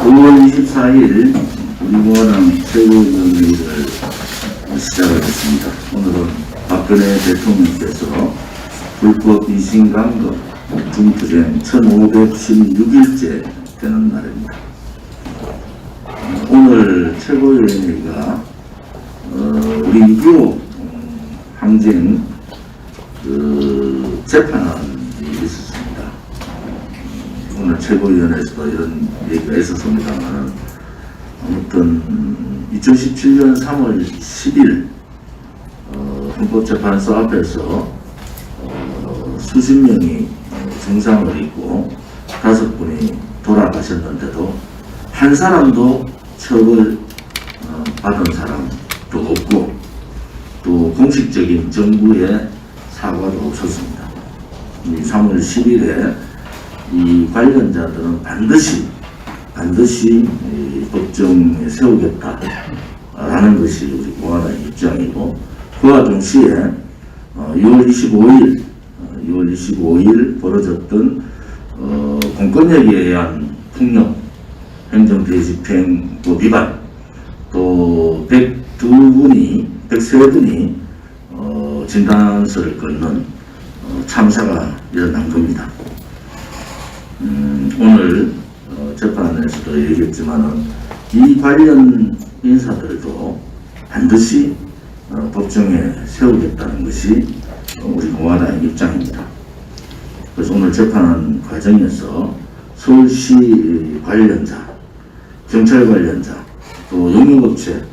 5월 24일 우리 공화당 최고위원회의를 시작하겠습니다. 오늘은 박근혜 대통령께서 불법 이신강도 중투쟁 1516일째 되는 날입니다. 오늘 최고위원회의가 우리 6.25 항쟁 재판이 있었습니다. 오늘 최고위원회에서도 이런 얘기가 있었습니다만, 아무튼 2017년 3월 10일 헌법재판소 앞에서 수십 명이 정상을 입고 5분이 돌아가셨는데도 한 사람도 처벌 받은 사람도 없고, 또 공식적인 정부의 사과도 없었습니다. 3월 10일에 이 관련자들은 반드시 법정에 세우겠다라는 것이 우리 공화당의 입장이고, 그와 동시에 6월 25일 벌어졌던 공권력에 의한 폭력 행정대집행법 위반, 또 103분이 진단서를 끊는 참사가 일어난 겁니다. 오늘 재판에서도 얘기했지만은 이 관련 인사들도 반드시 법정에 세우겠다는 것이 우리 공화당의 입장입니다. 그래서 오늘 재판 과정에서 서울시 관련자, 경찰 관련자, 또 용역업체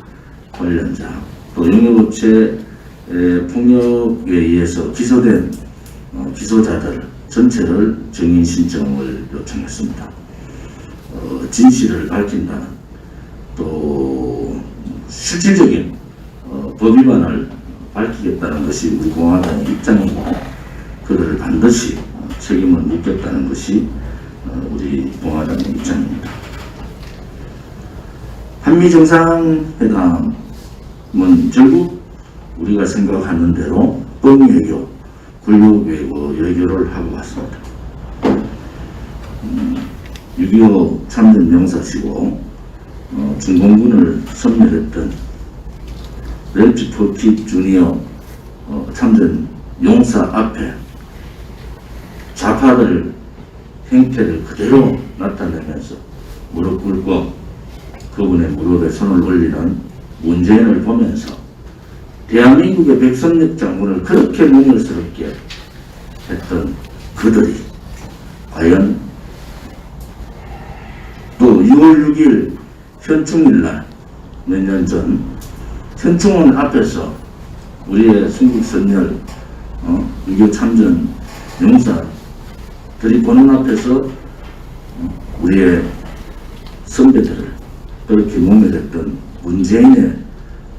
관련자, 또 용역업체 폭력에 의해서 기소된 기소자들 전체를 증인 신청을 요청했습니다. 진실을 밝힌다는, 또 실질적인 법 위반을 밝히겠다는 것이 우리 공화당의 입장이고, 그들을 반드시 책임을 묻겠다는 것이 우리 공화당의 입장입니다. 한미 정상회담은 결국 우리가 생각하는 대로 법외교, 군력외교 외교를 하고 왔습니다. 6.25 참전 용사시고 중공군을 섬멸했던 렐프 포킷 주니어 참전 용사 앞에 좌파들 행태를 그대로 나타내면서 무릎 꿇고 그분의 무릎에 손을 올리는 문재인을 보면서 대한민국의 백선엽 장군을 그렇게 몽열스럽게 했던 그들이 과연 또 6월 6일 현충일날 몇 년 전 현충원 앞에서 우리의 순국선열 6.25 참전 용사들이 보는 앞에서 우리의 선배들을 그렇게 몽열했던 문재인의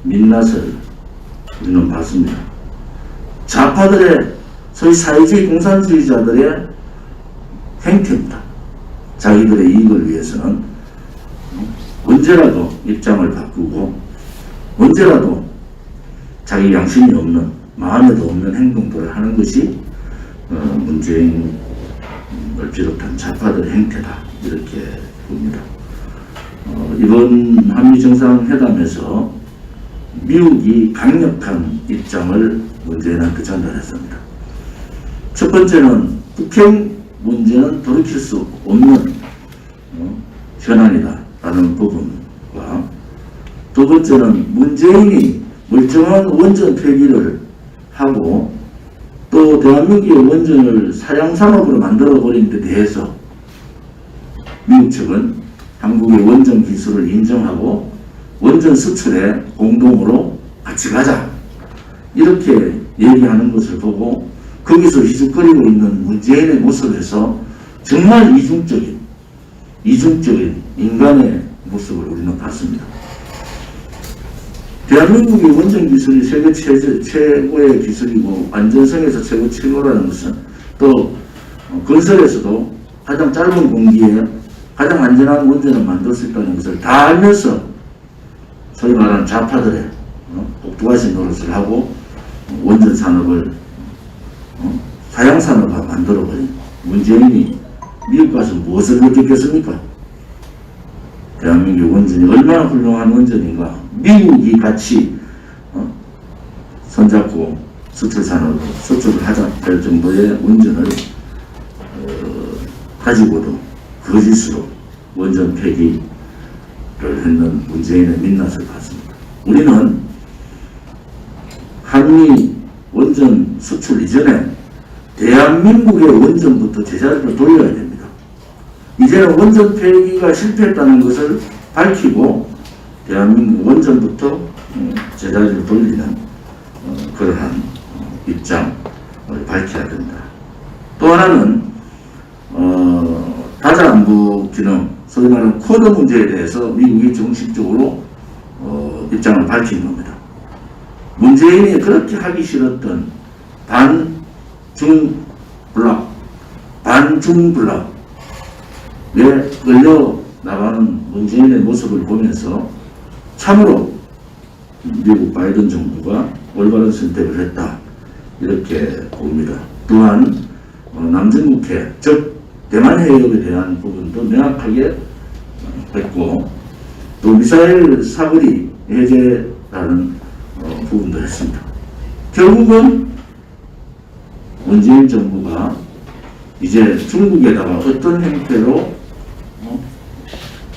민낯을 우리는 봤습니다. 좌파들의, 소위 사회주의 공산주의자들의 행태입니다. 자기들의 이익을 위해서는 언제라도 입장을 바꾸고, 언제라도 자기 양심이 없는, 마음에도 없는 행동들을 하는 것이 문재인을 비롯한 좌파들의 행태다, 이렇게 봅니다. 이번 한미정상회담에서 미국이 강력한 입장을 문재인한테 전달했습니다. 첫 번째는 북핵 문제는 돌이킬 수 없는 현안이다 라는 부분과, 두 번째는 문재인이 멀쩡한 원전 폐기를 하고 또 대한민국의 원전을 사양산업으로 만들어버린 데 대해서 미국 측은 한국의 원전 기술을 인정하고 원전 수출에 공동으로 같이 가자, 이렇게 얘기하는 것을 보고 거기서 희죽거리고 있는 문재인의 모습에서 정말 이중적인 인간의 모습을 우리는 봤습니다. 대한민국의 원전 기술이 세계 최고의 기술이고 안전성에서 최고 최고라는 것은, 또 건설에서도 가장 짧은 공기에 가장 안전한 원전을 만들 수 있다는 것을 다 알면서 소위 말하는 좌파들의 독두가시 노릇을 하고 원전 산업을 사양산업화 만들어버린 문재인이 미국 가서 무엇을 느꼈겠습니까? 대한민국 원전이 얼마나 훌륭한 원전인가. 미국이 같이 손잡고 수출산업으로 수출을 하자 할 정도의 원전을 가지고도 거짓으로 원전 폐기를 했는 문재인의 민낯을 봤습니다. 우리는 한미 원전 수출 이전에 대한민국의 원전부터 제자리로 돌려야 됩니다. 이제는 원전 폐기가 실패했다는 것을 밝히고 대한민국 원전부터 제자리로 돌리는 그러한 입장을 밝혀야 된다. 또 하나는 다자안보 기능, 소위 말하는 코드 문제에 대해서 미국이 정식적으로 입장을 밝힌 겁니다. 문재인이 그렇게 하기 싫었던 반중블락에 끌려 나가는 문재인의 모습을 보면서 참으로 미국 바이든 정부가 올바른 선택을 했다, 이렇게 봅니다. 또한 남중국해, 즉 대만 해협에 대한 부분도 명확하게 했고, 또 미사일 사거리 해제라는 부분도 했습니다. 결국은 문재인 정부가 이제 중국에다가 어떤 형태로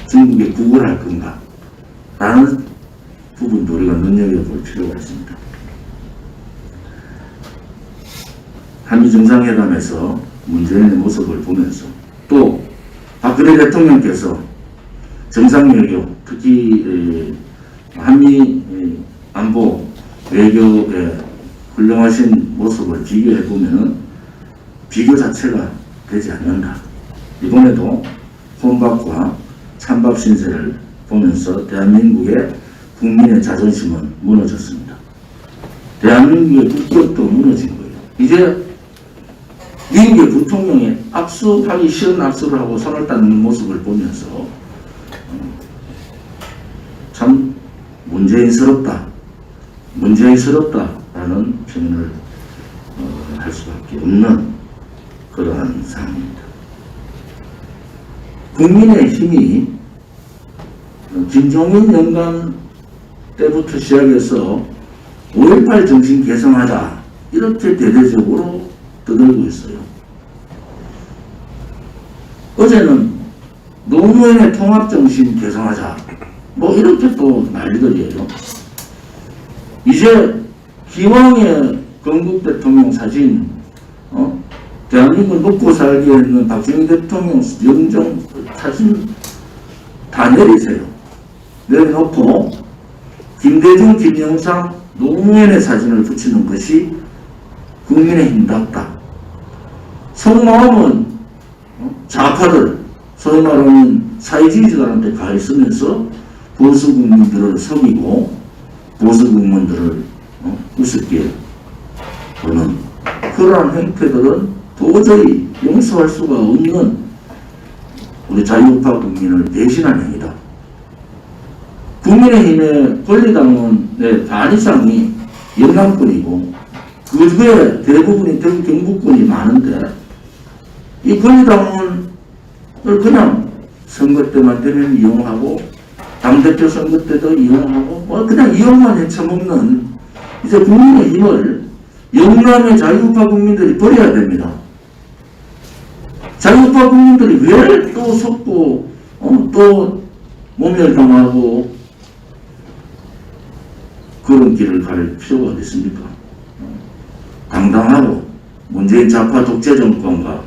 중국에 구걸할 건가 라는 부분도 우리가 눈여겨볼 필요가 있습니다. 한미 정상회담에서 문재인의 모습을 보면서 또 박근혜 대통령께서 정상외교, 특히 한미 안보 외교의 훌륭하신 모습을 비교해보면 비교 자체가 되지 않는다. 이번에도 혼밥과 찬밥 신세를 보면서 대한민국의 국민의 자존심은 무너졌습니다. 대한민국의 국격도 무너진 거예요. 이제 미국의 부통령이 악수하기 싫은 악수를 하고 손을 닦는 모습을 보면서 참 문재인스럽다라는 표현을 할 수밖에 없는 그러한 상황입니다. 국민의힘이 김종인 영감 때부터 시작해서 5.18 정신 개성하자, 이렇게 대대적으로 떠들고 있어요. 어제는 노무현의 통합정신 개성하자, 뭐 이렇게 또 난리들이에요. 이제 기왕의 건국 대통령 사진, 대한민국을 먹고 살게 했는 박정희 대통령 영정 사진 다 내리세요. 내려놓고 김대중, 김영삼, 노무현의 사진을 붙이는 것이 국민의힘답다. 속마음은 좌파들, 소위 말하는 사회주의자들한테 가 있으면서 보수 국민들을 속이고 보수 국민들을 우습게 보는 그러한 행태들은 도저히 용서할 수가 없는 우리 자유우파 국민을 배신한 행위다. 국민의힘의 권리당원의 반 이상이 영남권이고 그 중에 대부분이 경북권이 많은데 이 권리당원을 그냥 선거 때만 되면 이용하고 당대표 선거 때도 이용하고 뭐 그냥 이용만 해쳐먹는 이제 국민의힘을 영남의 자유우파 국민들이 버려야 됩니다. 자유우파 국민들이 왜 또 속고 또 모멸당하고 그런 길을 갈 필요가 어디 있습니까? 당당하고 문재인 좌파 독재 정권과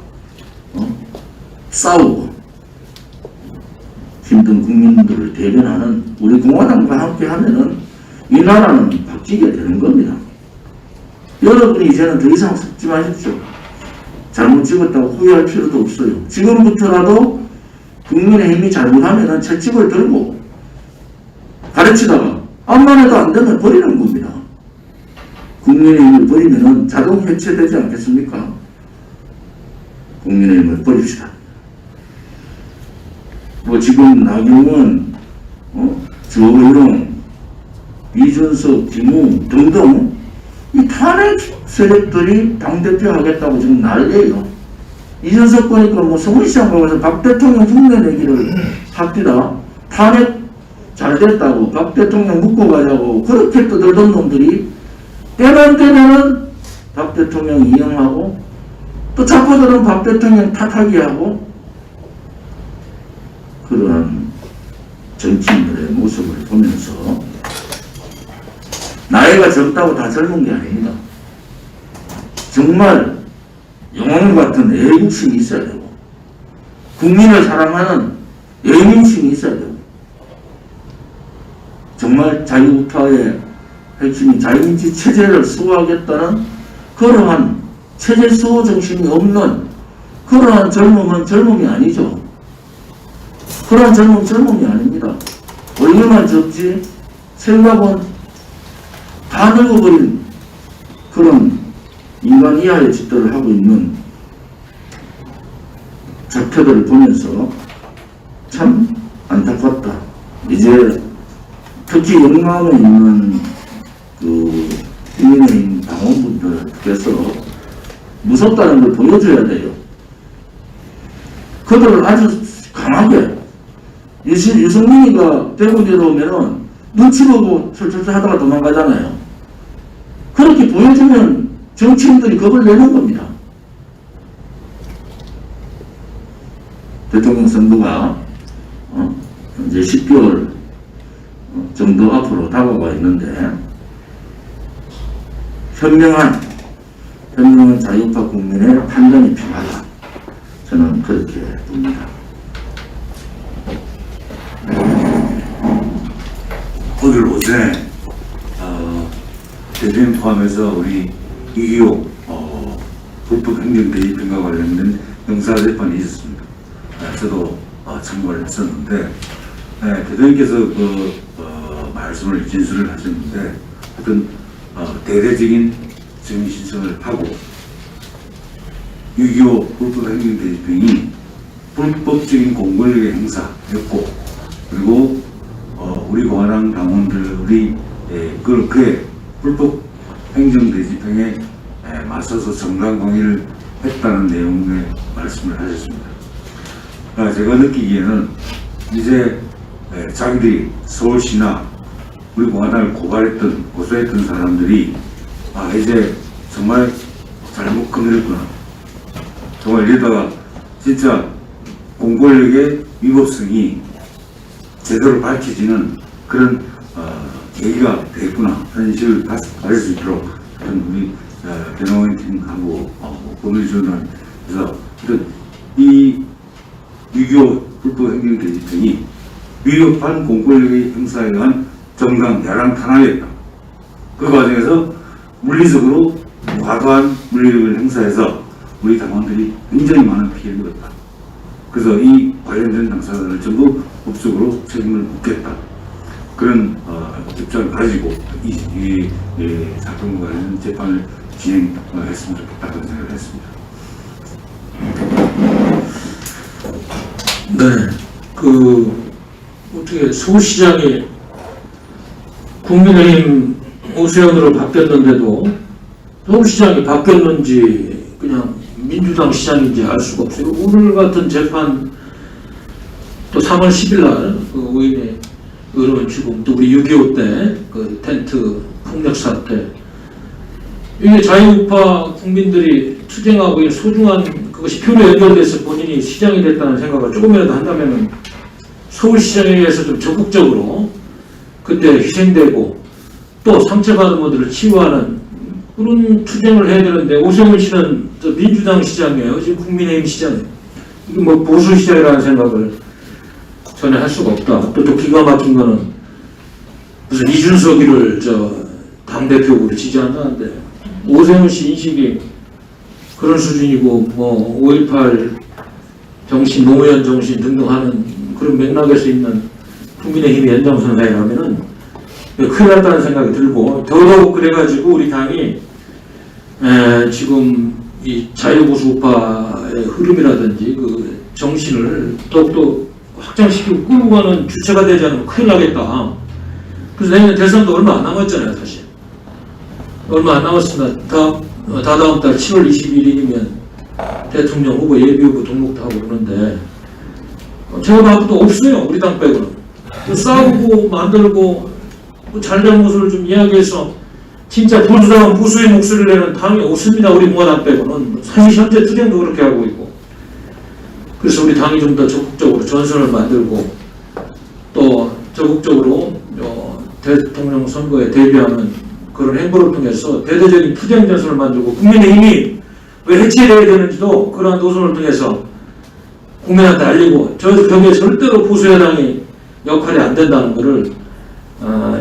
싸우고 힘든 국민들을 대변하는 우리 공화당과 함께 하면은 이 나라는 바뀌게 되는 겁니다. 여러분이 이제는 더 이상 속지 마십시오. 잘못 찍었다고 후회할 필요도 없어요. 지금부터라도 국민의힘이 잘못하면은 채찍을 들고 가르치다가 암만 해도 안 되면 버리는 겁니다. 국민의힘을 버리면은 자동 해체되지 않겠습니까? 국민의힘을 버립시다. 뭐 지금 나경원, 조의룡, 이준석, 김웅 등등 이 탄핵 세력들이 당대표 하겠다고 지금 난리예요. 이준석 보니까 뭐 서울시장 가서 박 대통령 흉내 내기를 합디다. 탄핵 잘 됐다고 박 대통령 묻고 가자고 그렇게 떠들던 놈들이 때만 되면은 박 대통령 이용하고 또 자포들은 박 대통령 탓하기 하고 그런 정치인들의 모습을 보면서 나이가 젊다고 다 젊은 게 아닙니다. 정말 영웅 같은 애국심이 있어야 되고 국민을 사랑하는 애민심이 있어야 되고 정말 자유우파의 핵심이 자유민주 체제를 수호하겠다는 그러한 체제 수호 정신이 없는 그러한 젊음은 젊음이 아니죠. 그러한 젊음이 아닙니다. 얼마나 적지 생각은 다 늙어버린 그런 인간 이하의 짓들을 하고 있는 작태들을 보면서 참 안타깝다. 이제 특히 영남에 있는 그 국민의힘 당원분들께서 무섭다는 걸 보여줘야 돼요. 그들을 아주 강하게 유승민이가 대구 내려오면은 눈치 보고 철철철 하다가 도망가잖아요. 그렇게 보여주면 정치인들이 겁을 내는 겁니다. 대통령 선거가 이제 10개월 정도 앞으로 다가와 있는데 현명한 자유우파 국민의 판단이 필요하다. 저는 그렇게 봅니다. 오늘 오전에 대변인 포함해서 우리 이기호 불법 행정 대입행과 관련된 형사재판이 있었습니다. 저도 참고를 했었는데 대변인께서 그 말씀을 진술을 하셨는데 어떤 대대적인 증인 신청을 하고 6.25 불법 행정 대집행이 불법적인 공권력의 행사였고 그리고 우리 공화당 당원들이 그의 불법 행정 대집행에 맞서서 정당 공의를 했다는 내용의 말씀을 하셨습니다. 제가 느끼기에는 이제 자기들이 서울시나 우리 공화당을 고소했던 사람들이 이제 정말 잘못 건드렸구나. 정말 이러다가 진짜 공권력의 위법성이 제대로 밝혀지는 그런 계기가 되겠구나 하는 인식을 가질 수 있도록 우리 변호인 팀하고 법률 지원단에서 이 6.25 불법 행정 대집행이 위협한 공권력의 행사에 의한 정당 야당 탄압이었다. 그 과정에서 물리적으로 과도한 물리력을 행사해서 우리 당원들이 굉장히 많은 피해를 입었다. 그래서 이 관련된 당사자들을 전부 법적으로 책임을 묻겠다. 그런 입장을 가지고 이 사건과 관련된 재판을 진행했으면 좋겠다는 생각을 했습니다. 네, 어떻게 서울시장이 국민의힘 오세훈으로 바뀌었는데도 서울시장이 바뀌었는지 그냥 민주당 시장인지 알 수가 없어요. 오늘 같은 재판 또 3월 10일 날 그 오인의 의료원 죽음 또 우리 6.25 때 그 텐트 폭력 사태 이게 자유우파 국민들이 투쟁하고 소중한 그것이 표로 연결돼서 본인이 시장이 됐다는 생각을 조금이라도 한다면은 서울시장에 의해서 좀 적극적으로 그때 희생되고 또 상처받은 분들을 치유하는 그런 투쟁을 해야 되는데 오세훈 씨는 민주당 시장이에요. 지금 국민의힘 시장이에요. 이게 뭐 보수 시장이라는 생각을 전혀 할 수가 없다. 또 기가 막힌 거는 무슨 이준석이를 당대표로 지지한다는데 오세훈 씨 인식이 그런 수준이고 뭐 5.18 정신, 노무현 정신 등등 하는 그런 맥락에서 있는 국민의힘의 연장선상이라면은 큰일 났다는 생각이 들고 더더욱 그래가지고 우리 당이 지금 이 자유보수파의 흐름이라든지 그 정신을 더욱더 확장시키고 끌고 가는 주체가 되지 않으면 큰일 나겠다. 그래서 내년 대선도 얼마 안 남았잖아요, 사실. 얼마 안 남았으나 다다음 달 7월 21일이면 대통령 후보 예비 후보 등록도 하고 그러는데 제가 봐도 없어요, 우리 당 빼고는. 싸우고 만들고 잘잘못을 좀 이야기해서 진짜 보수당은 보수의 목소리를 내는 당이 없습니다. 우리 공화당 빼고는. 사실 현재 투쟁도 그렇게 하고 있고. 그래서 우리 당이 좀 더 적극적으로 전선을 만들고 또 적극적으로 대통령 선거에 대비하는 그런 행보를 통해서 대대적인 투쟁 전선을 만들고 국민의힘이 왜 해체해야 되는지도 그러한 노선을 통해서 국민한테 알리고 저게 절대로 보수여당이 역할이 안 된다는 것을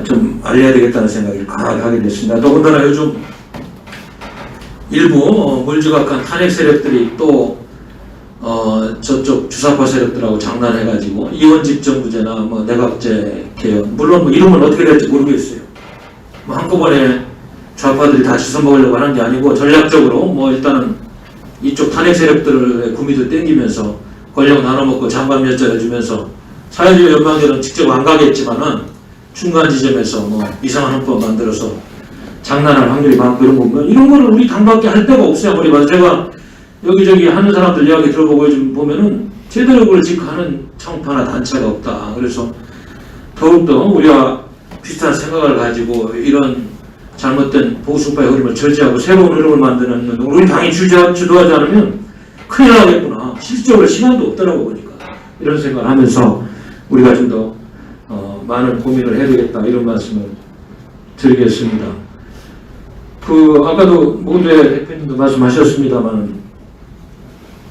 좀 알려야 되겠다는 생각을 강하게 하게 됐습니다. 더군다나 요즘 일부 물지각한 탄핵 세력들이 또 저쪽 주사파 세력들하고 장난해가지고 이원직 정부제나 뭐 내각제 개헌, 물론 뭐 이름은 어떻게 될지 모르겠어요. 뭐 한꺼번에 좌파들이 다 주워 먹으려고 하는 게 아니고 전략적으로 뭐 일단은 이쪽 탄핵 세력들의 구미도 땡기면서 권력 나눠먹고 장관 몇 절 해주면서 사회주의 연방제는 직접 안 가겠지만은 중간 지점에서 뭐 이상한 헌법 만들어서 장난할 확률이 많고 이런 거 보면 이런 거를 우리 당밖에 할 데가 없어요. 아무리 봐도 제가 여기저기 하는 사람들 이야기 들어보고 좀 보면은 제대로 그걸 지금 하는 청파나 단체가 없다. 그래서 더욱더 우리와 비슷한 생각을 가지고 이런 잘못된 보수파의 흐름을 저지하고 새로운 흐름을 만드는 우리 당이 주도하지 않으면 큰일 나겠구나. 실질적으로 시간도 없더라고 보니까 이런 생각을 하면서 우리가 좀 더 많은 고민을 해야 되겠다 이런 말씀을 드리겠습니다. 아까도 모두의 대표님도 말씀하셨습니다만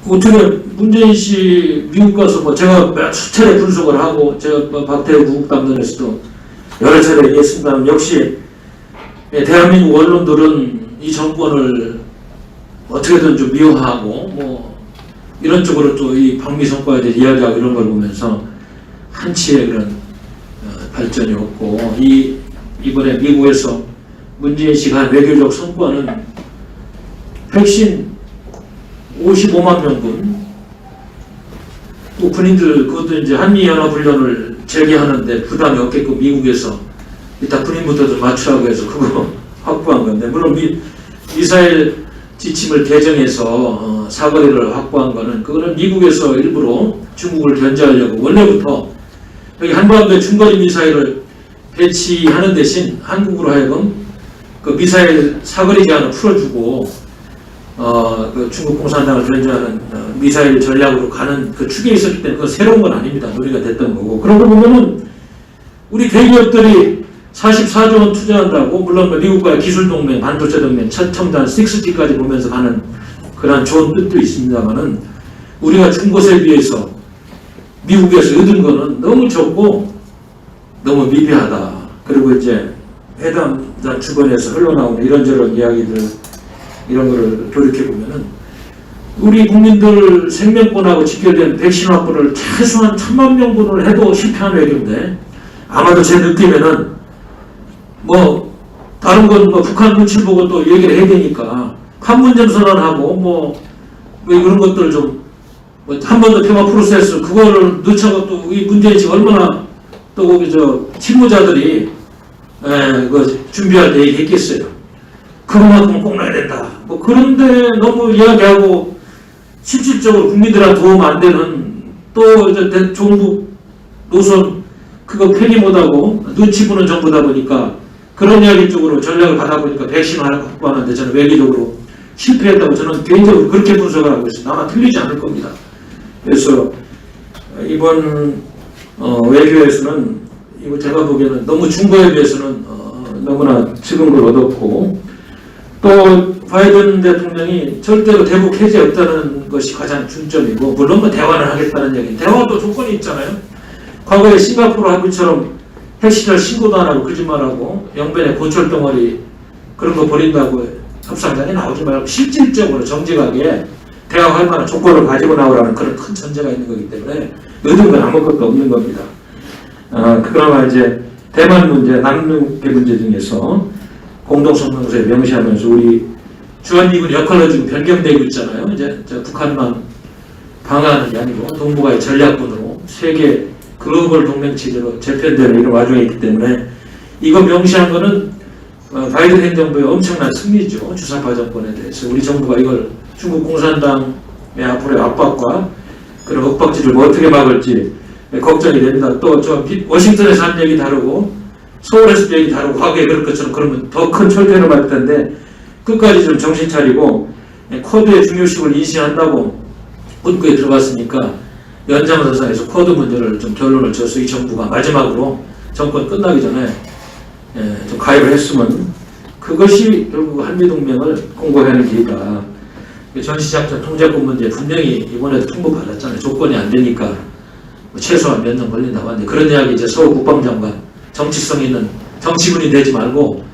어떻게 문재인 씨 미국 가서 뭐 제가 수차례 분석을 하고 제가 박태우 구국담론에서도 여러 차례 얘기했습니다만 역시 대한민국 언론들은 이 정권을 어떻게든 좀 미워하고 뭐 이런 쪽으로 또 이 방미 성과에 대해 이야기하고 이런 걸 보면서 한치의 그런 발전이 없고 이번에 미국에서 문재인 씨가 한 외교적 성과는 백신 55만 명분 또 군인들 그것도 이제 한미연합훈련을 재개하는데 부담이 없게끔 미국에서 일단 군인부터 좀 맞추라고 해서 그거 확보한 건데 물론 미사일 지침을 개정해서 사거리를 확보한 거는 그거는 미국에서 일부러 중국을 견제하려고 원래부터 여기 한반도에 중거리 미사일을 배치하는 대신 한국으로 하여금 그 미사일 사거리 제한을 풀어주고 그 중국 공산당을 견제하는 미사일 전략으로 가는 그 축에 있었기 때문에 그건 새로운 건 아닙니다. 논의가 됐던 거고 그런 거 보면은 우리 대기업들이 44조 원 투자한다고 물론 미국과의 기술동맹, 반도체 동맹, 최첨단 6G까지 보면서 가는 그런 좋은 뜻도 있습니다만은 우리가 준 것에 비해서 미국에서 얻은 거는 너무 적고 너무 미비하다. 그리고 이제 회담단 주변에서 흘러나오는 이런저런 이야기들 이런 거를 돌이켜보면은 우리 국민들 생명권하고 직결된 백신 확보를 최소한 1000만 명분을 해도 실패한 외교인데 아마도 제 느낌에는 뭐 다른 건 뭐 북한 눈치 보고 또 얘기를 해야 되니까 판문점 선언하고 뭐 이런 것들 좀 한 번 더 평화 프로세스 그거를 늦춰가 또 이 문재인 씨가 얼마나 또 거기 실무자들이 그 준비할 때 얘기했겠어요. 그것만큼 꼭 넣어야 된다. 뭐 그런데 너무 이야기하고 실질적으로 국민들한테 도움 안 되는 또 이제 종북 노선 그거 폐기 못하고 눈치 보는 정부다 보니까 그런 이야기 쪽으로 전략을 가다 보니까 백신 확보하는데 저는 외교적으로 실패했다고 저는 개인적으로 그렇게 분석을 하고 있습니다. 아마 틀리지 않을 겁니다. 그래서 이번 외교에서는 이거 제가 보기에는 너무 준 거에 비해서는 너무나 적은 걸 얻었고 또 바이든 대통령이 절대로 대북 해제 없다는 것이 가장 중점이고 물론 뭐 대화를 하겠다는 얘기 대화도 조건이 있잖아요. 과거에 싱가포르 합의처럼 핵시설 신고도 안 하고 거짓말하고 영변에 고철 덩어리 그런 거 버린다고 협상장에 나오지 말고 실질적으로 정직하게 대화할 만한 조건을 가지고 나오라는 그런 큰 전제가 있는 거기 때문에 얻은 건 아무것도 없는 겁니다. 그나마 이제 대만 문제, 남북의 문제 중에서 공동성명서에 명시하면서 우리 주한미군 역할로 지금 변경되고 있잖아요. 이제 북한만 방어하는 게 아니고 동북아의 전략군으로 세계 글로벌 동맹 체제로 재편되는 이런 와중에 있기 때문에 이거 명시한 거는 바이든 행정부의 엄청난 승리죠. 주사파 정권에 대해서 우리 정부가 이걸 중국 공산당의 앞으로의 압박과 그런 엇박질을 뭐 어떻게 막을지 걱정이 됩니다. 또 워싱턴에서 한 얘기 다르고 서울에서 얘기 다르고 과거에 그럴 것처럼 그러면 더 큰 철퇴를 받을 텐데 끝까지 좀 정신 차리고 코드의 중요식을 인식한다고 문구에 들어갔으니까 연장선상에서 코드 문제를 좀 결론을 지어서 이 정부가 마지막으로 정권 끝나기 전에 좀 가입을 했으면 그것이 결국 한미동맹을 공고하는 길이다. 전시작전 통제권 문제 분명히 이번에도 통보받았잖아요. 조건이 안 되니까 최소한 몇 년 걸린다고 하는데 그런 이야기 이제 서울 국방장관 정치성 있는 정치군이 되지 말고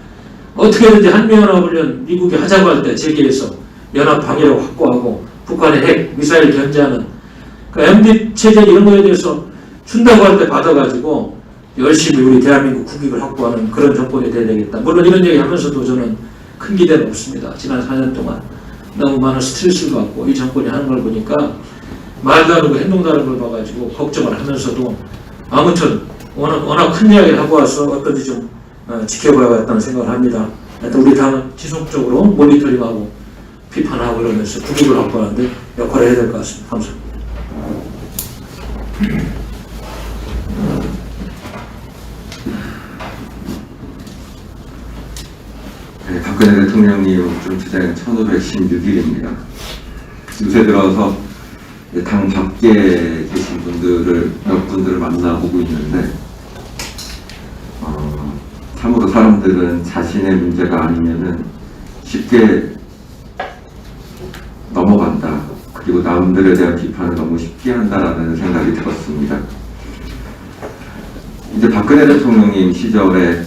어떻게든지 한미연합훈련 미국이 하자고 할 때 재개해서 연합 방위력 확보하고 북한의 핵 미사일 견제하는 그 MD 체제 이런 거에 대해서 준다고 할 때 받아가지고 열심히 우리 대한민국 국익을 확보하는 그런 정권이 돼야 되겠다. 물론 이런 얘기 하면서도 저는 큰 기대는 없습니다. 지난 4년 동안 너무 많은 스트레스를 받고 이 정권이 하는 걸 보니까 말 다르고 행동 다른 걸 봐가지고 걱정을 하면서도 아무튼 워낙 큰 이야기를 하고 와서 어떤지 좀 지켜봐야겠다는 생각을 합니다. 하여튼 우리 당은 지속적으로 모니터링하고 비판하고 그러면서 국익을 확보하는 데 역할을 해야 될 것 같습니다. 감사합니다. 네, 박근혜 대통령님 주제는 1516일입니다. 요새 들어서 당 밖에 계신 몇 분들을 만나보고 있는데 참으로 사람들은 자신의 문제가 아니면은 쉽게 넘어간다. 그리고 남들에 대한 비판을 너무 쉽게 한다라는 생각이 들었습니다. 이제 박근혜 대통령님 시절에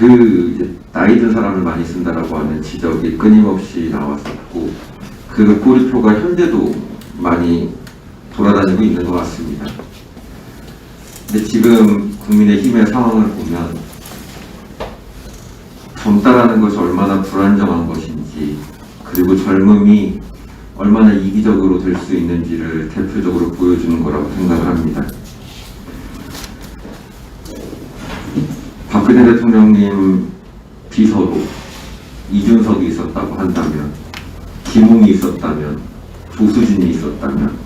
이제 나이 든 사람을 많이 쓴다라고 하는 지적이 끊임없이 나왔었고 그 꼬리표가 현재도 많이 돌아다니고 있는 것 같습니다. 근데 지금 국민의힘의 상황을 보면 젊다라는 것이 얼마나 불안정한 것인지 그리고 젊음이 얼마나 이기적으로 될 수 있는지를 대표적으로 보여주는 거라고 생각을 합니다. 박근혜 대통령님 비서로 이준석이 있었다고 한다면, 김웅이 있었다면, 조수진이 있었다면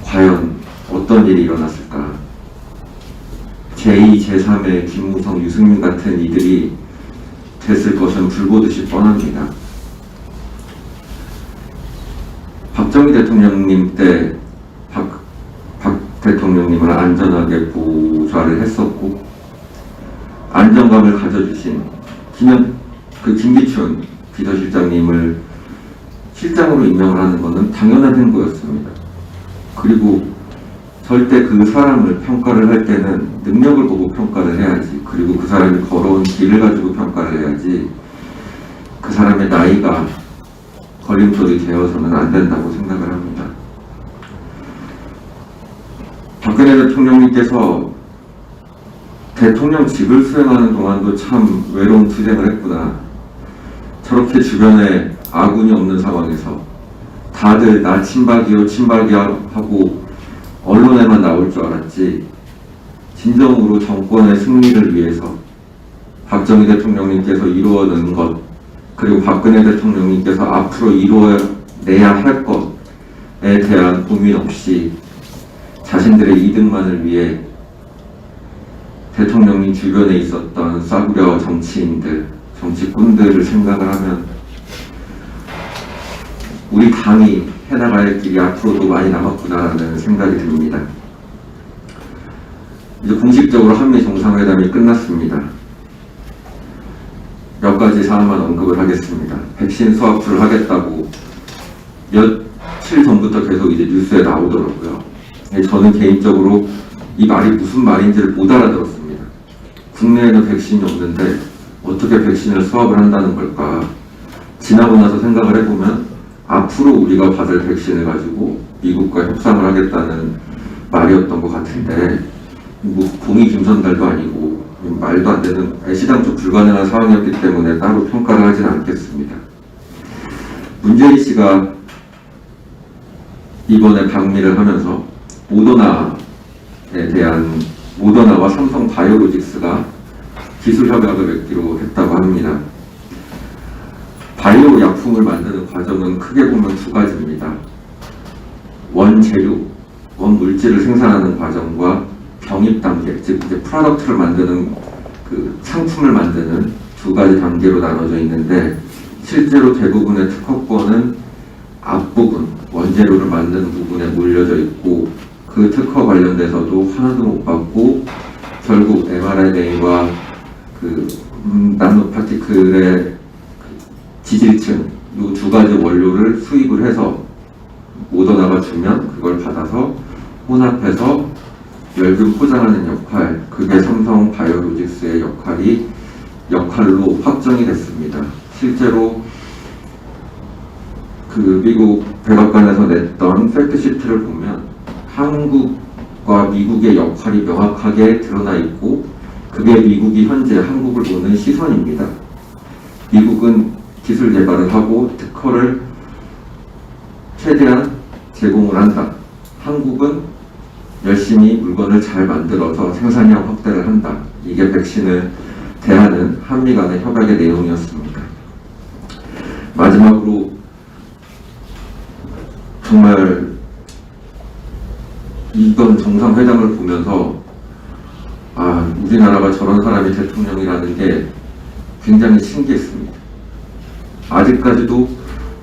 과연 어떤 일이 일어났을까? 제2, 제3의 김무성, 유승민 같은 이들이 됐을 것은 불보듯이 뻔합니다. 박정희 대통령님 때 박 대통령님을 안전하게 보좌를 했었고 안정감을 가져주신 김기춘 비서실장님을 실장으로 임명을 하는 것은 당연한 행보였습니다. 그리고 절대 그 사람을 평가를 할 때는 능력을 보고 평가를 해야지, 그리고 그 사람이 걸어온 길을 가지고 평가를 해야지 그 사람의 나이가 걸림돌이 되어서는 안 된다고 생각을 합니다. 박근혜 대통령님께서 대통령직을 수행하는 동안도 참 외로운 투쟁을 했구나. 저렇게 주변에 아군이 없는 상황에서 다들 나 친박이야 하고 언론에만 나올 줄 알았지, 진정으로 정권의 승리를 위해서 박정희 대통령님께서 이루어낸 것, 그리고 박근혜 대통령님께서 앞으로 이루어내야 할 것에 대한 고민 없이 자신들의 이득만을 위해 대통령님 주변에 있었던 싸구려 정치인들, 정치꾼들을 생각을 하면 우리 당이 해나가야 할 길이 앞으로도 많이 남았구나라는 생각이 듭니다. 이제 공식적으로 한미 정상회담이 끝났습니다. 몇 가지 사안만 언급을 하겠습니다. 백신 수합을 하겠다고 며칠 전부터 계속 이제 뉴스에 나오더라고요. 저는 개인적으로 이 말이 무슨 말인지를 못 알아들었습니다. 국내에는 백신이 없는데 어떻게 백신을 수합을 한다는 걸까? 지나고 나서 생각을 해보면 앞으로 우리가 받을 백신을 가지고 미국과 협상을 하겠다는 말이었던 것 같은데, 뭐 공이 김선달도 아니고 말도 안 되는 애시당초 불가능한 상황이었기 때문에 따로 평가를 하진 않겠습니다. 문재인 씨가 이번에 방미를 하면서 모더나와 삼성 바이오로직스가 기술 협약을 맺기로 했다고 합니다. 바이오 약품을 만드는 과정은 크게 보면 두 가지입니다. 원재료, 원물질을 생산하는 과정과 병입 단계, 즉 이제 프로덕트를 만드는 그 상품을 만드는 두 가지 단계로 나눠져 있는데, 실제로 대부분의 특허권은 앞부분, 원재료를 만드는 부분에 몰려져 있고, 그 특허 관련돼서도 하나도 못 받고 결국 mRNA와 그 나노파티클의 지질층 이 두 가지 원료를 수입을 해서 모더나가 주면 그걸 받아서 혼합해서 멸균 포장하는 역할, 그게 삼성 바이오로직스의 역할로 확정이 됐습니다. 실제로 그 미국 백악관에서 냈던 팩트시트를 보면 한국과 미국의 역할이 명확하게 드러나 있고, 그게 미국이 현재 한국을 보는 시선입니다. 미국은 기술 개발을 하고 특허를 최대한 제공을 한다. 한국은 열심히 물건을 잘 만들어서 생산량 확대를 한다. 이게 백신을 대하는 한미 간의 협약의 내용이었습니다. 마지막으로 정말 이번 정상회담을 보면서 우리나라가 저런 사람이 대통령이라는 게 굉장히 신기했습니다. 아직까지도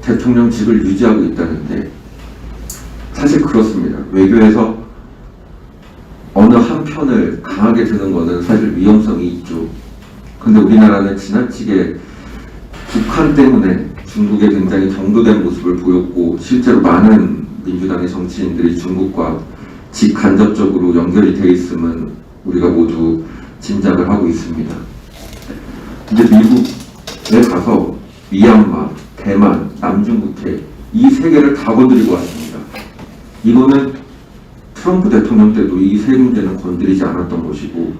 대통령직을 유지하고 있다는데, 사실 그렇습니다. 외교에서 어느 한 편을 강하게 드는 것은 사실 위험성이 있죠. 근데 우리나라는 지나치게 북한 때문에 중국에 굉장히 정도된 모습을 보였고, 실제로 많은 민주당의 정치인들이 중국과 직간접적으로 연결이 돼 있음은 우리가 모두 짐작을 하고 있습니다. 근데 미국에 가서 미얀마, 대만, 남중국해 이 세 개를 다 건드리고 왔습니다. 이거는 트럼프 대통령 때도 이 세 문제는 건드리지 않았던 것이고,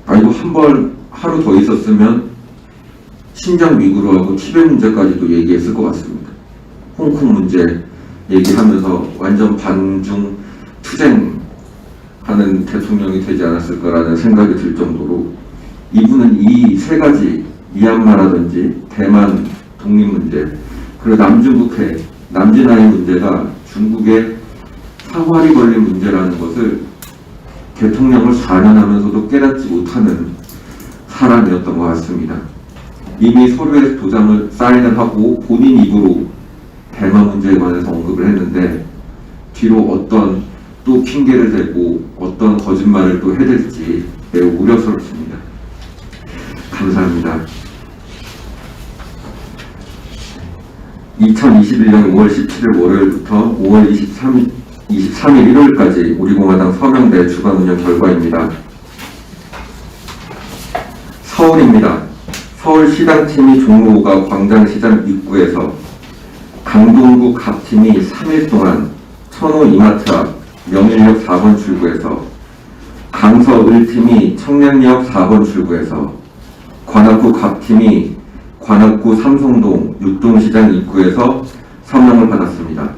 이거 한 번 하루 더 있었으면 신장 위구르하고 티벳 문제까지도 얘기했을 것 같습니다. 홍콩 문제 얘기하면서 완전 반중 투쟁하는 대통령이 되지 않았을 거라는 생각이 들 정도로, 이분은 이 세 가지 미얀마라든지 대만 독립 문제, 그리고 남중국해 남진아의 문제가 중국의 사활이 걸린 문제라는 것을 대통령을 4년 하면서도 깨닫지 못하는 사람이었던 것 같습니다. 이미 서류에 도장을 사인을 하고 본인 입으로 대만 문제에 관해서 언급을 했는데, 뒤로 어떤 또 핑계를 대고 어떤 거짓말을 또 해댈지 매우 우려스럽습니다. 감사합니다. 2021년 5월 17일 월요일부터 5월 23일 일요일까지 우리공화당 서명대 주간 운영 결과입니다. 서울입니다. 서울시당팀이 종로 5가 광장시장 입구에서 강동구 갑팀이 3일 동안 천호 이마트 앞 명일역 4번 출구에서, 강서을팀이 청량역 4번 출구에서, 관악구 갑팀이 관악구 삼성동 육동시장 입구에서 서명을 받았습니다.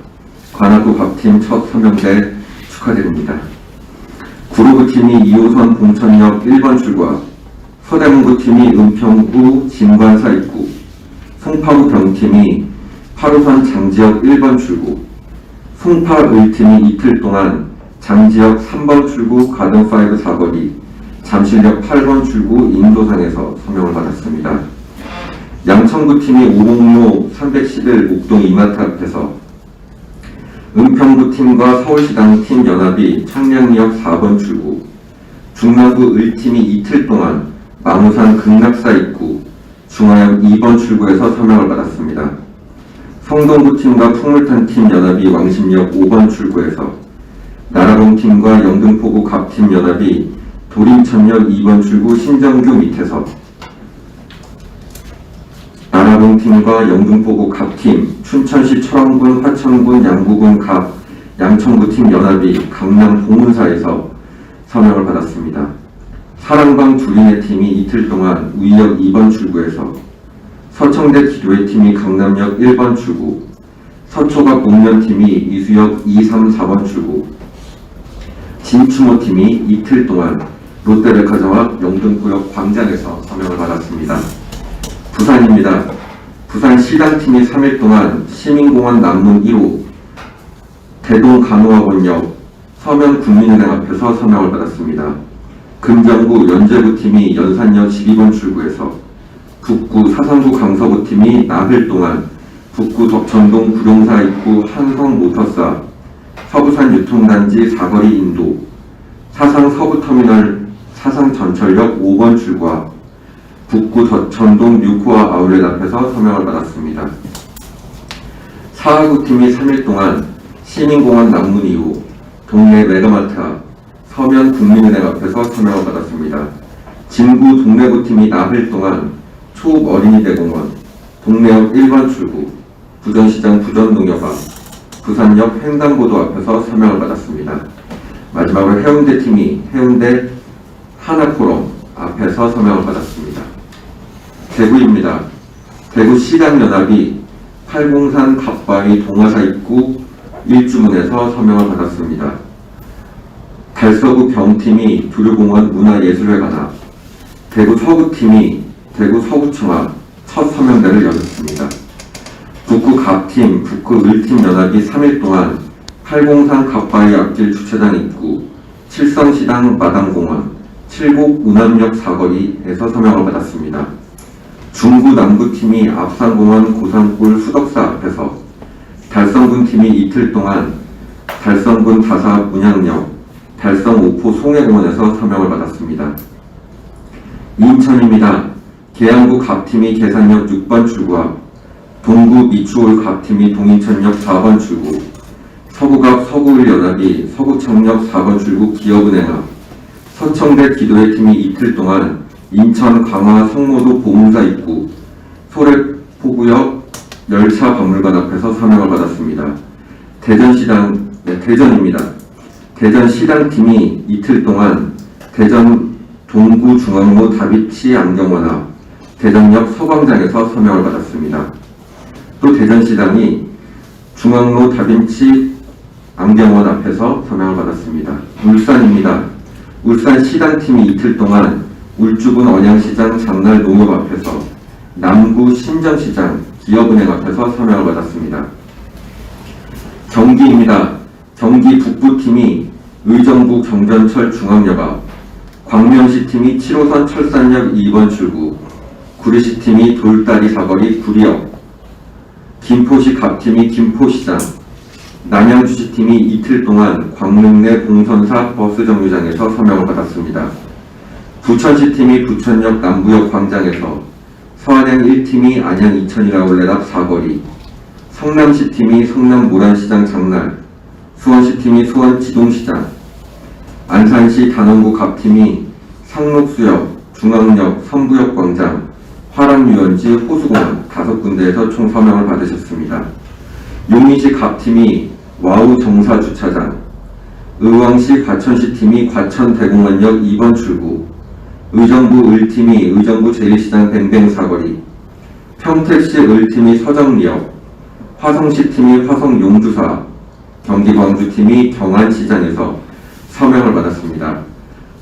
관악구 갑팀 첫 서명대 축하드립니다. 구로구팀이 2호선 봉천역 1번 출구 앞, 서대문구팀이 은평구 진관사 입구, 송파구 병팀이 8호선 장지역 1번 출구, 송파을팀이 이틀 동안 장지역 3번 출구 가든5 사거리, 잠실역 8번 출구 인도상에서 서명을 받았습니다. 양천구팀이 오곡로 311 목동 이마트 앞에서, 은평구팀과 서울시당팀 연합이 청량리역 4번 출구, 중랑구 을팀이 이틀 동안 마무산 극락사 입구, 중화역 2번 출구에서 서명을 받았습니다. 성동구팀과 풍물탄팀 연합이 왕십역 5번 출구에서, 나라봉팀과 영등포구 갑팀 연합이 도림천역 2번 출구 신정교 밑에서, 나라봉팀과 영등포구 갑팀, 춘천시 철원군, 화천군, 양구군 갑, 양천구팀 연합이 강남 봉은사에서 서명을 받았습니다. 사랑방 두린의 팀이 이틀 동안 우이역 2번 출구에서, 서청대 기도의 팀이 강남역 1번 출구, 서초갑 목련팀이 이수역 2, 3, 4번 출구, 진추모팀이 이틀 동안 롯데백화점 앞 영등포역 광장에서 서명을 받았습니다. 부산입니다. 부산시당팀이 3일 동안 시민공원 남문 1호 대동간호학원역 서면국민은행 앞에서 서명을 받았습니다. 금정구 연제구팀이 연산역 12번 출구에서, 북구 사상구 강서구팀이 나흘 동안 북구 덕천동 구룡사 입구 한성모터사 서부산 유통단지 사거리 인도, 사상 서부터미널 사상전철역 5번 출구와 북구 덕천동 뉴코아 아울렛 앞에서 서명을 받았습니다. 사하구팀이 3일 동안 시민공원 남문 2호 동네 메가마트 앞 서면 국민은행 앞에서 서명을 받았습니다. 진구 동래구팀이 나흘 동안 초읍 어린이대공원 동래역 1번 출구 부전시장 부전농협 앞 부산역 횡단보도 앞에서 서명을 받았습니다. 마지막으로 해운대팀이 해운대 하나포럼 앞에서 서명을 받았습니다. 대구입니다. 대구시당연합이 팔공산 갑바위 동화사 입구 1주문에서 서명을 받았습니다. 달서구 병팀이 두류공원 문화예술회관 앞, 대구 서구팀이 대구 서구청 앞 첫 서명대를 열었습니다. 북구 갑팀, 북구 을팀 연합이 3일 동안 팔공산 갑바위 앞길 주차장 입구, 칠성시당 마당공원, 칠곡 운암역 사거리에서 서명을 받았습니다. 중구 남구팀이 앞산공원 고산골 수덕사 앞에서, 달성군팀이 이틀 동안 달성군 다사 문양역, 달성 오포 송해공원에서 서명을 받았습니다. 인천입니다. 계양구 갑팀이 계산역 6번 출구 앞, 동구 미추홀 갑팀이 동인천역 4번 출구, 서구갑 서구을연합이 서구청역 4번 출구 기업은행 앞, 서청대 기도회 팀이 이틀 동안 인천 강화 성모도 보문사 입구 소래포구역 열차박물관 앞에서 서명을 받았습니다. 대전입니다. 대전시당팀이 이틀 동안 대전 동구중앙로 다비치 안경원 앞 대전역 서광장에서 서명을 받았습니다. 또 대전시당이 중앙로 다빈치 안경원 앞에서 서명을 받았습니다. 울산입니다. 울산시당팀이 이틀 동안 울주군 언양시장 장날 농협 앞에서 남구 신정시장 기업은행 앞에서 서명을 받았습니다. 경기입니다. 경기 북부팀이 의정부 경전철 중앙역 앞, 광명시팀이 7호선 철산역 2번 출구, 구리시팀이 돌다리 사거리 구리역, 김포시 갑팀이 김포시장, 남양주시팀이 이틀 동안 광릉내 공선사 버스정류장에서 서명을 받았습니다. 부천시팀이 부천역 남부역 광장에서, 서안양 1팀이 안양 이천이라 올레 앞 사거리, 성남시팀이 성남 모란시장 장날, 수원시팀이 수원 지동시장, 안산시 단원구 갑팀이 상록수역, 중앙역, 선부역 광장, 화랑유원지, 호수공원 5군데에서 총 서명을 받으셨습니다. 용인시 갑팀이 와우 정사주차장, 의왕시 과천시팀이 과천대공원역 2번 출구, 의정부 을팀이 의정부 제1시장 뱅뱅사거리, 평택시 을팀이 서정리역, 화성시팀이 화성용주사, 경기광주팀이 경안시장에서 서명을 받았습니다.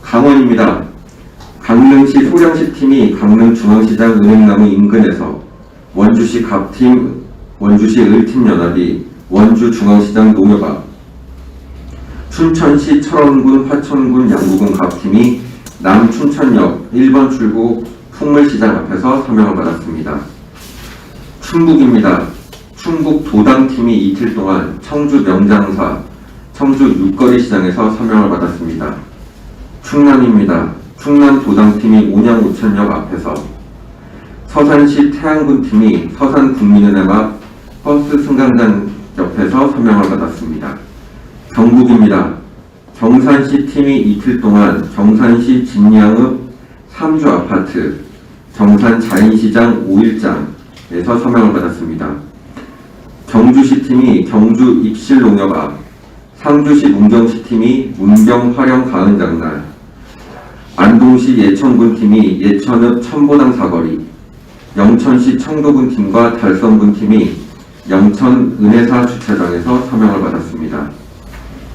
강원입니다. 강릉시 소령시팀이 강릉중앙시장 은행나무 인근에서, 원주시 갑팀, 원주시 을팀연합이 원주중앙시장 농협 앞, 춘천시 철원군 화천군 양구군 갑팀이 남춘천역 1번 출구 풍물시장 앞에서 서명을 받았습니다. 충북입니다. 충북 도당팀이 이틀 동안 청주 명장사, 청주 육거리 시장에서 서명을 받았습니다. 충남입니다. 충남 도당팀이 온양 오천역 앞에서, 서산시 태안군팀이 서산 국민은행 앞 버스 승강장 옆에서 서명을 받았습니다. 경북입니다. 경산시 팀이 이틀 동안 경산시 진양읍 3주 아파트, 경산 자인시장 5일장에서 서명을 받았습니다. 경주시 팀이 경주 입실농협 앞, 상주시 문경시 팀이 문경 화령 가은장날, 안동시 예천군 팀이 예천읍 천보당 사거리, 영천시 청도군 팀과 달성군 팀이 영천 은혜사 주차장에서 서명을 받았습니다.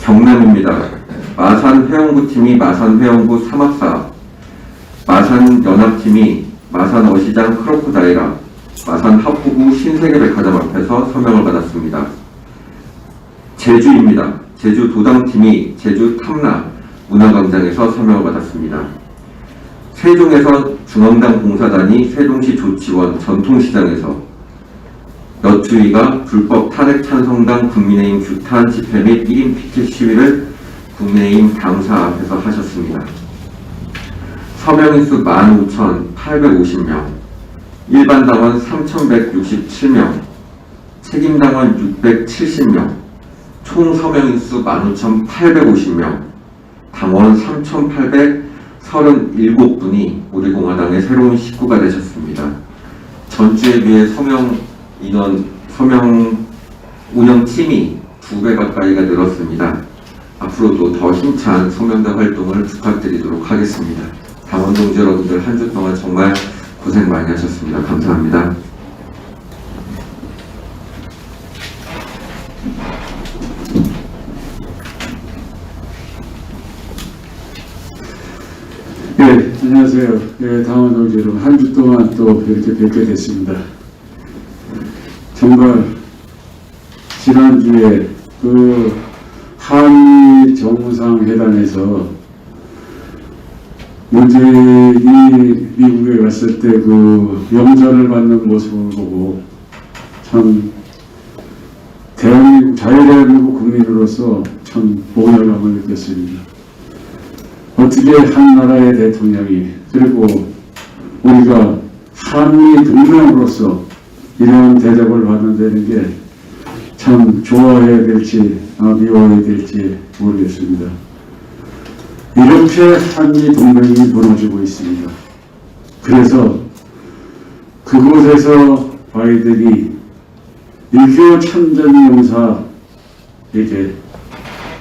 경남입니다. 마산 회원구 팀이 마산 회원구 삼합사, 마산 연합팀이 마산 어시장 크로코다일 앞, 마산 하포구 신세계백화점 앞에서 서명을 받았습니다. 제주입니다. 제주 도당팀이 제주 탐라 문화광장에서 서명을 받았습니다. 세종에서 중앙당 봉사단이 세종시 조치원 전통시장에서 여추위가 불법 탄핵 찬성당 국민의힘 규탄 집회 및 1인 피켓 시위를 국민의힘 당사 앞에서 하셨습니다. 서명인수 15,850명, 일반 당원 3,167명, 책임 당원 670명, 총 서명인수 15,850명, 당원 3,837분이 우리 공화당의 새로운 식구가 되셨습니다. 전주에 비해 서명 인원, 서명 운영팀이 2배 가까이가 늘었습니다. 앞으로도 더 힘찬 서명대 활동을 부탁드리도록 하겠습니다. 당원 동지 여러분들 한 주 동안 정말 고생 많이 하셨습니다. 감사합니다. 네, 안녕하세요. 네, 당원 동지 여러분, 한 주 동안 또 이렇게 뵙게 됐습니다. 정말 지난주에 그 한미 정상회담에서 문재인이 미국에 갔을 때 그 영전을 받는 모습을 보고 참 대한민국, 자유대한민국 국민으로서 참 모멸감을 느꼈습니다. 어떻게 한 나라의 대통령이, 그리고 우리가 한미 동맹으로서 이런 대접을 받는다는 게 참 좋아해야 될지 미워해야 될지 모르겠습니다. 이렇게 한미 동맹이 무너지고 있습니다. 그래서 그곳에서 바이든이 6.25 참전용사에게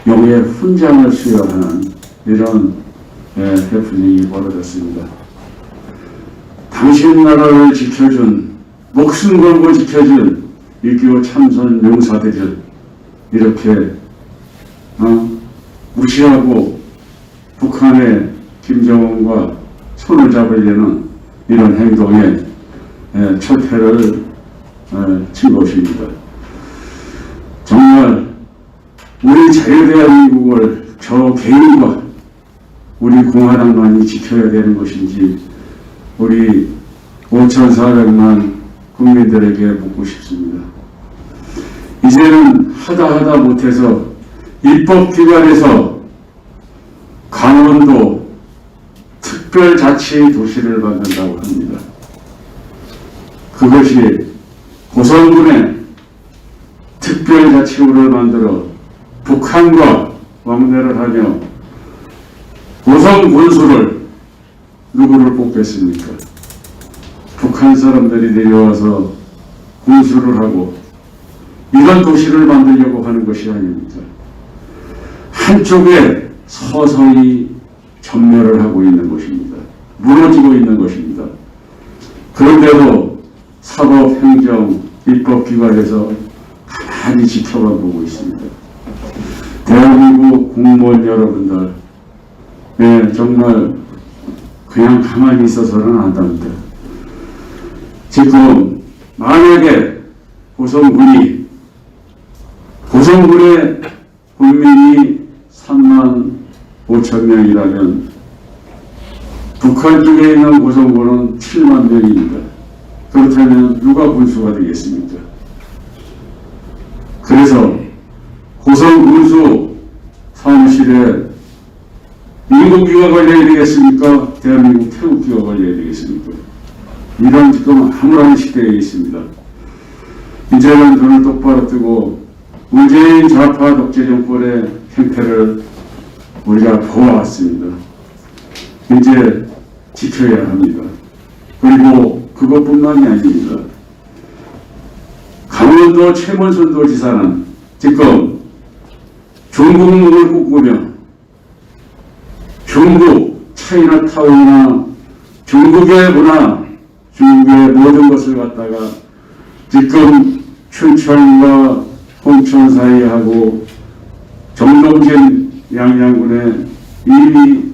영예 훈장을 수여하는 이런 해프닝이 벌어졌습니다. 당신 나라를 지켜준, 목숨 걸고 지켜준 6.25 참전 용사들을 이렇게 무시하고 북한의 김정은과 손을 잡으려는 이런 행동에 철퇴를 친 것입니다. 정말 우리 자유대한민국을 저 개인과 우리 공화당만이 지켜야 되는 것인지 우리 5,400만 국민들에게 묻고 싶습니다. 이제는 하다 못해서 입법기관에서 강원도 특별자치도시를 만든다고 합니다. 그것이 고성군에 특별자치구를 만들어 북한과 왕래를 하며 고성 군수를 누구를 뽑겠습니까? 북한 사람들이 내려와서 군수를 하고 이런 도시를 만들려고 하는 것이 아닙니다. 한쪽에 서서히 전멸을 하고 있는 것입니다. 무너지고 있는 것입니다. 그런데도 사법, 행정, 입법기관에서 가만히 지켜만 보고 있습니다. 대한민국 공무원 여러분들, 네, 정말 그냥 가만히 있어서는 안 됩니다. 지금 만약에 고성군의 국민이 35,000명이라면 북한 쪽에 있는 고성군은 7만 명입니다. 그렇다면 누가 군수가 되겠습니까? 그래서 고성 군수 사무실에 미국기가 걸려야 되겠습니까? 대한민국 태국기가 걸려야 되겠습니까? 이런 지금 아무런 시대에 있습니다. 이제는 눈을 똑바로 뜨고 문재인 좌파 독재 정권의 행태를 우리가 보아왔습니다. 이제 지켜야 합니다. 그리고 그것뿐만이 아닙니다. 강원도 최문순 지사는 지금 중국문을 꿈꾸며 중국 차이나타운이나 중국의 문화, 중국의 모든 것을 갖다가 지금 춘천과 홍천 사이하고 정동진 양양군에 이미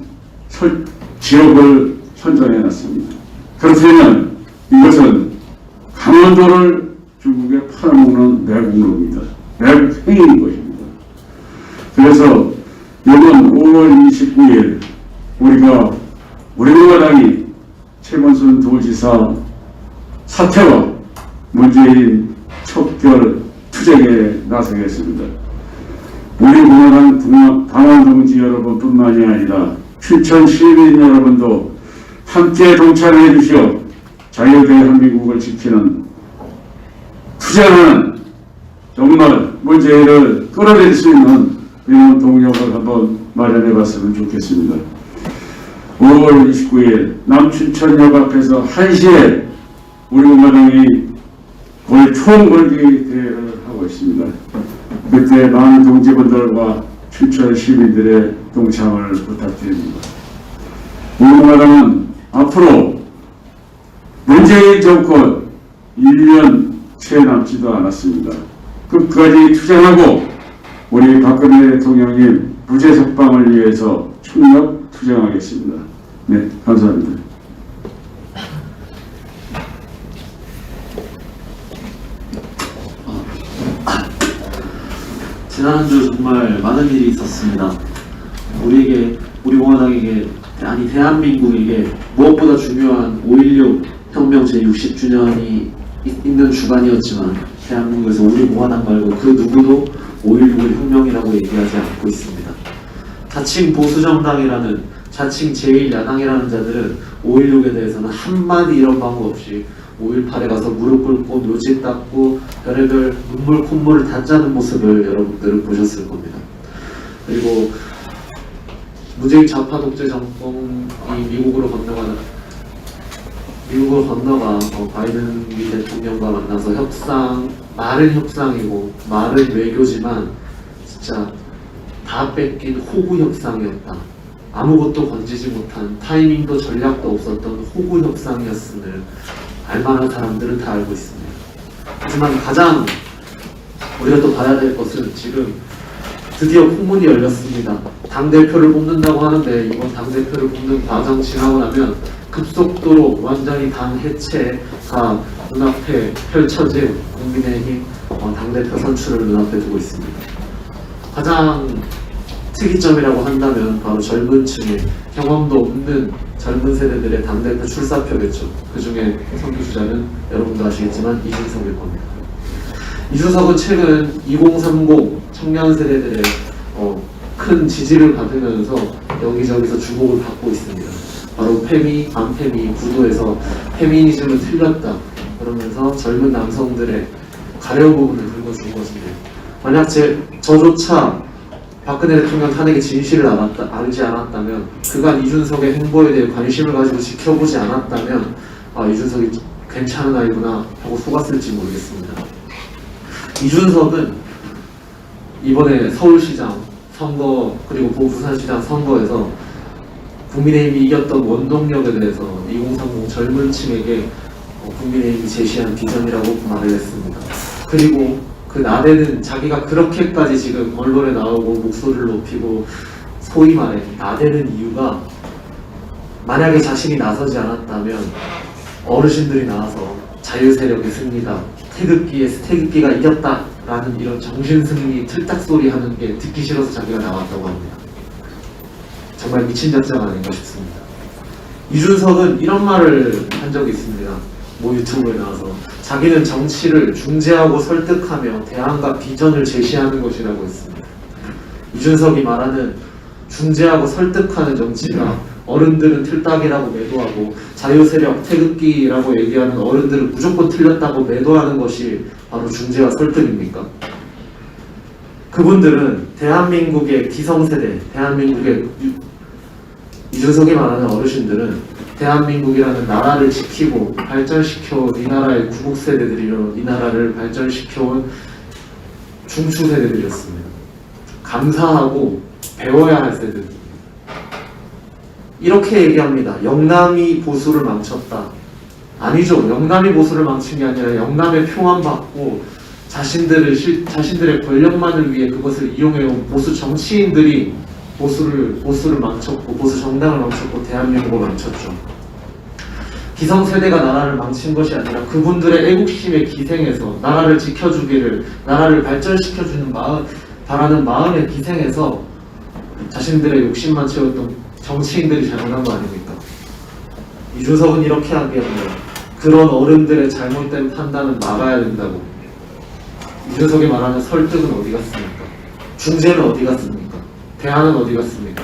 지역을 선정해 놨습니다. 그렇다면 이것은 강원도를 중국에 팔아먹는 내국노입니다. 내국 행위인 것입니다. 그래서 이번 5월 29일 우리 공화당이 최문순 도지사 사퇴와 문재인 척결 투쟁에 나서겠습니다. 우리 공화당 당원 동지 여러분뿐만이 아니라 춘천 시민 여러분도 함께 동참해 주시어 자유대한민국을 지키는 투쟁하는 정말 문재인을 끌어낼 수 있는 이런 동력을 한번 마련해 봤으면 좋겠습니다. 5월 29일 남춘천역 앞에서 1시에 우리 공화당이 거의 총궐기 대회를 하고 있습니다. 그때 많은 동지분들과 춘천 시민들의 동참을 부탁드립니다. 우리 공화당은 앞으로 문재인 정권 1년 채 남지도 않았습니다. 끝까지 투쟁하고 우리 박근혜 대통령님 무죄 석방을 위해서 총력 투쟁하겠습니다. 네, 감사합니다. 지난 한 주 정말 많은 일이 있었습니다. 우리 공화당에게, 아니 대한민국에게 무엇보다 중요한 5.16 혁명 제60주년이 있는 주간이었지만 대한민국에서 우리 공화당 말고 그 누구도 5.16을 혁명이라고 얘기하지 않고 있습니다. 자칭 보수정당이라는, 자칭 제1야당이라는 자들은 5.16에 대해서는 한마디 이런 방법 없이 5.18에 가서 무릎 꿇고 묘지 닦고 별의별 눈물 콧물을 다 짜는 모습을 여러분들은 보셨을 겁니다. 그리고 문재인 좌파 독재 정권이 미국으로 건너가 바이든 미 대통령과 만나서 말은 협상이고 말은 외교지만 진짜 다 뺏긴 호구 협상이었다. 아무것도 건지지 못한, 타이밍도 전략도 없었던 호구 협상이었음을 알만한 사람들은 다 알고 있습니다. 하지만 가장 우리가 또 봐야 될 것은 지금 드디어 풍문이 열렸습니다. 당대표를 뽑는다고 하는데 이번 당대표를 뽑는 과정 지나고 나면 급속도로 완전히 당 해체가 눈앞에 펼쳐진 국민의힘 당대표 선출을 눈앞에 두고 있습니다. 가장 특이점이라고 한다면 바로 젊은 층의 경험도 없는 젊은 세대들의 당대표 출사표겠죠. 그 중에 선두주자는 여러분도 아시겠지만 이준석일 겁니다. 이준석은 최근 2030 청년 세대들의 큰 지지를 받으면서 여기저기서 주목을 받고 있습니다. 바로 페미, 반페미 구도에서 페미니즘은 틀렸다 그러면서 젊은 남성들의 가려 부분을 긁어준 것입니다. 만약 저조차 박근혜 대통령 탄핵의 진실을 알지 않았다면, 그간 이준석의 행보에 대해 관심을 가지고 지켜보지 않았다면 이준석이 괜찮은 아이구나 하고 속았을지 모르겠습니다. 이준석은 이번에 서울시장 선거 그리고 부산시장 선거에서 국민의힘이 이겼던 원동력에 대해서 2030 젊은 층에게 국민의힘이 제시한 비전이라고 말을 했습니다. 그리고 그 나대는, 자기가 그렇게까지 지금 언론에 나오고 목소리를 높이고 소위 말해 나대는 이유가, 만약에 자신이 나서지 않았다면 어르신들이 나와서 자유세력의 승리다, 태극기가 이겼다라는 이런 정신승리 틀딱소리 하는 게 듣기 싫어서 자기가 나왔다고 합니다. 정말 미친 작자가 아닌가 싶습니다. 이준석은 이런 말을 한 적이 있습니다. 모 유튜브에 나와서 자기는 정치를 중재하고 설득하며 대안과 비전을 제시하는 것이라고 했습니다. 이준석이 말하는 중재하고 설득하는 정치가 어른들은 틀딱이라고 매도하고 자유세력, 태극기라고 얘기하는 어른들은 무조건 틀렸다고 매도하는 것이 바로 중재와 설득입니까? 그분들은 대한민국의 기성세대, 대한민국의 이준석이 말하는 어르신들은 대한민국이라는 나라를 지키고 발전시켜온 이 나라의 구국세대들이로 이 나라를 발전시켜온 중추세대들이었습니다. 감사하고 배워야 할 세대들. 이렇게 얘기합니다. 영남이 보수를 망쳤다. 아니죠. 영남이 보수를 망친 게 아니라 영남의 표만 받고 자신들의 권력만을 위해 그것을 이용해온 보수 정치인들이 보수를 망쳤고 보수 정당을 망쳤고 대한민국을 망쳤죠. 기성세대가 나라를 망친 것이 아니라 그분들의 애국심에 기생해서 나라를 지켜주기를, 나라를 발전시켜주는 바라는 마음에 기생해서 자신들의 욕심만 채웠던 정치인들이 잘못한 거 아닙니까? 이준석은 이렇게 하기에는 그런 어른들의 잘못된 판단은 막아야 된다고. 이준석이 말하는 설득은 어디 갔습니까? 중재는 어디 갔습니까? 대안은 어디 갔습니까?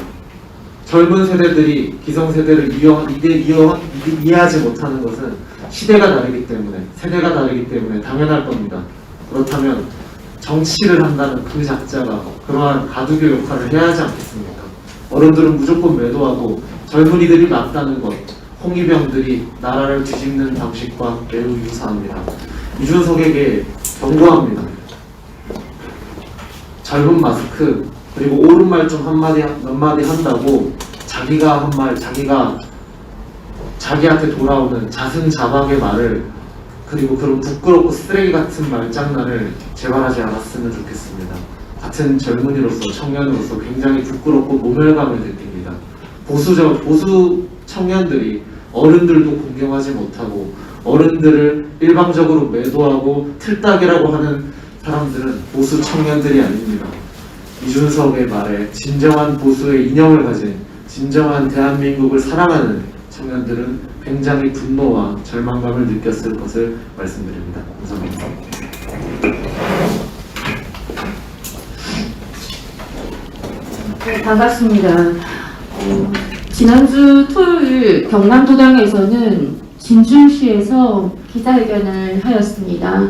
젊은 세대들이 기성세대를 이해하지 못하는 것은 시대가 다르기 때문에, 세대가 다르기 때문에 당연할 겁니다. 그렇다면 정치를 한다는 그 작자가 그러한 가두교 역할을 해야 하지 않겠습니까? 어른들은 무조건 매도하고 젊은이들이 낫다는 것, 홍위병들이 나라를 뒤집는 방식과 매우 유사합니다. 이준석에게 경고합니다. 젊은 마스크, 그리고 옳은 말 좀 몇 마디 한다고 자기가 한 말, 자기한테 돌아오는 자승자박의 말을, 그리고 그런 부끄럽고 쓰레기 같은 말장난을 재발하지 않았으면 좋겠습니다. 같은 젊은이로서, 청년으로서 굉장히 부끄럽고 모멸감을 느낍니다. 보수 청년들이 어른들도 공경하지 못하고 어른들을 일방적으로 매도하고 틀딱이라고 하는 사람들은 보수 청년들이 아닙니다. 이준석의 말에 진정한 보수의 이념을 가진, 진정한 대한민국을 사랑하는 청년들은 굉장히 분노와 절망감을 느꼈을 것을 말씀드립니다. 감사합니다. 네, 반갑습니다. 지난주 토요일 경남도당에서는 진주시에서 기자회견을 하였습니다.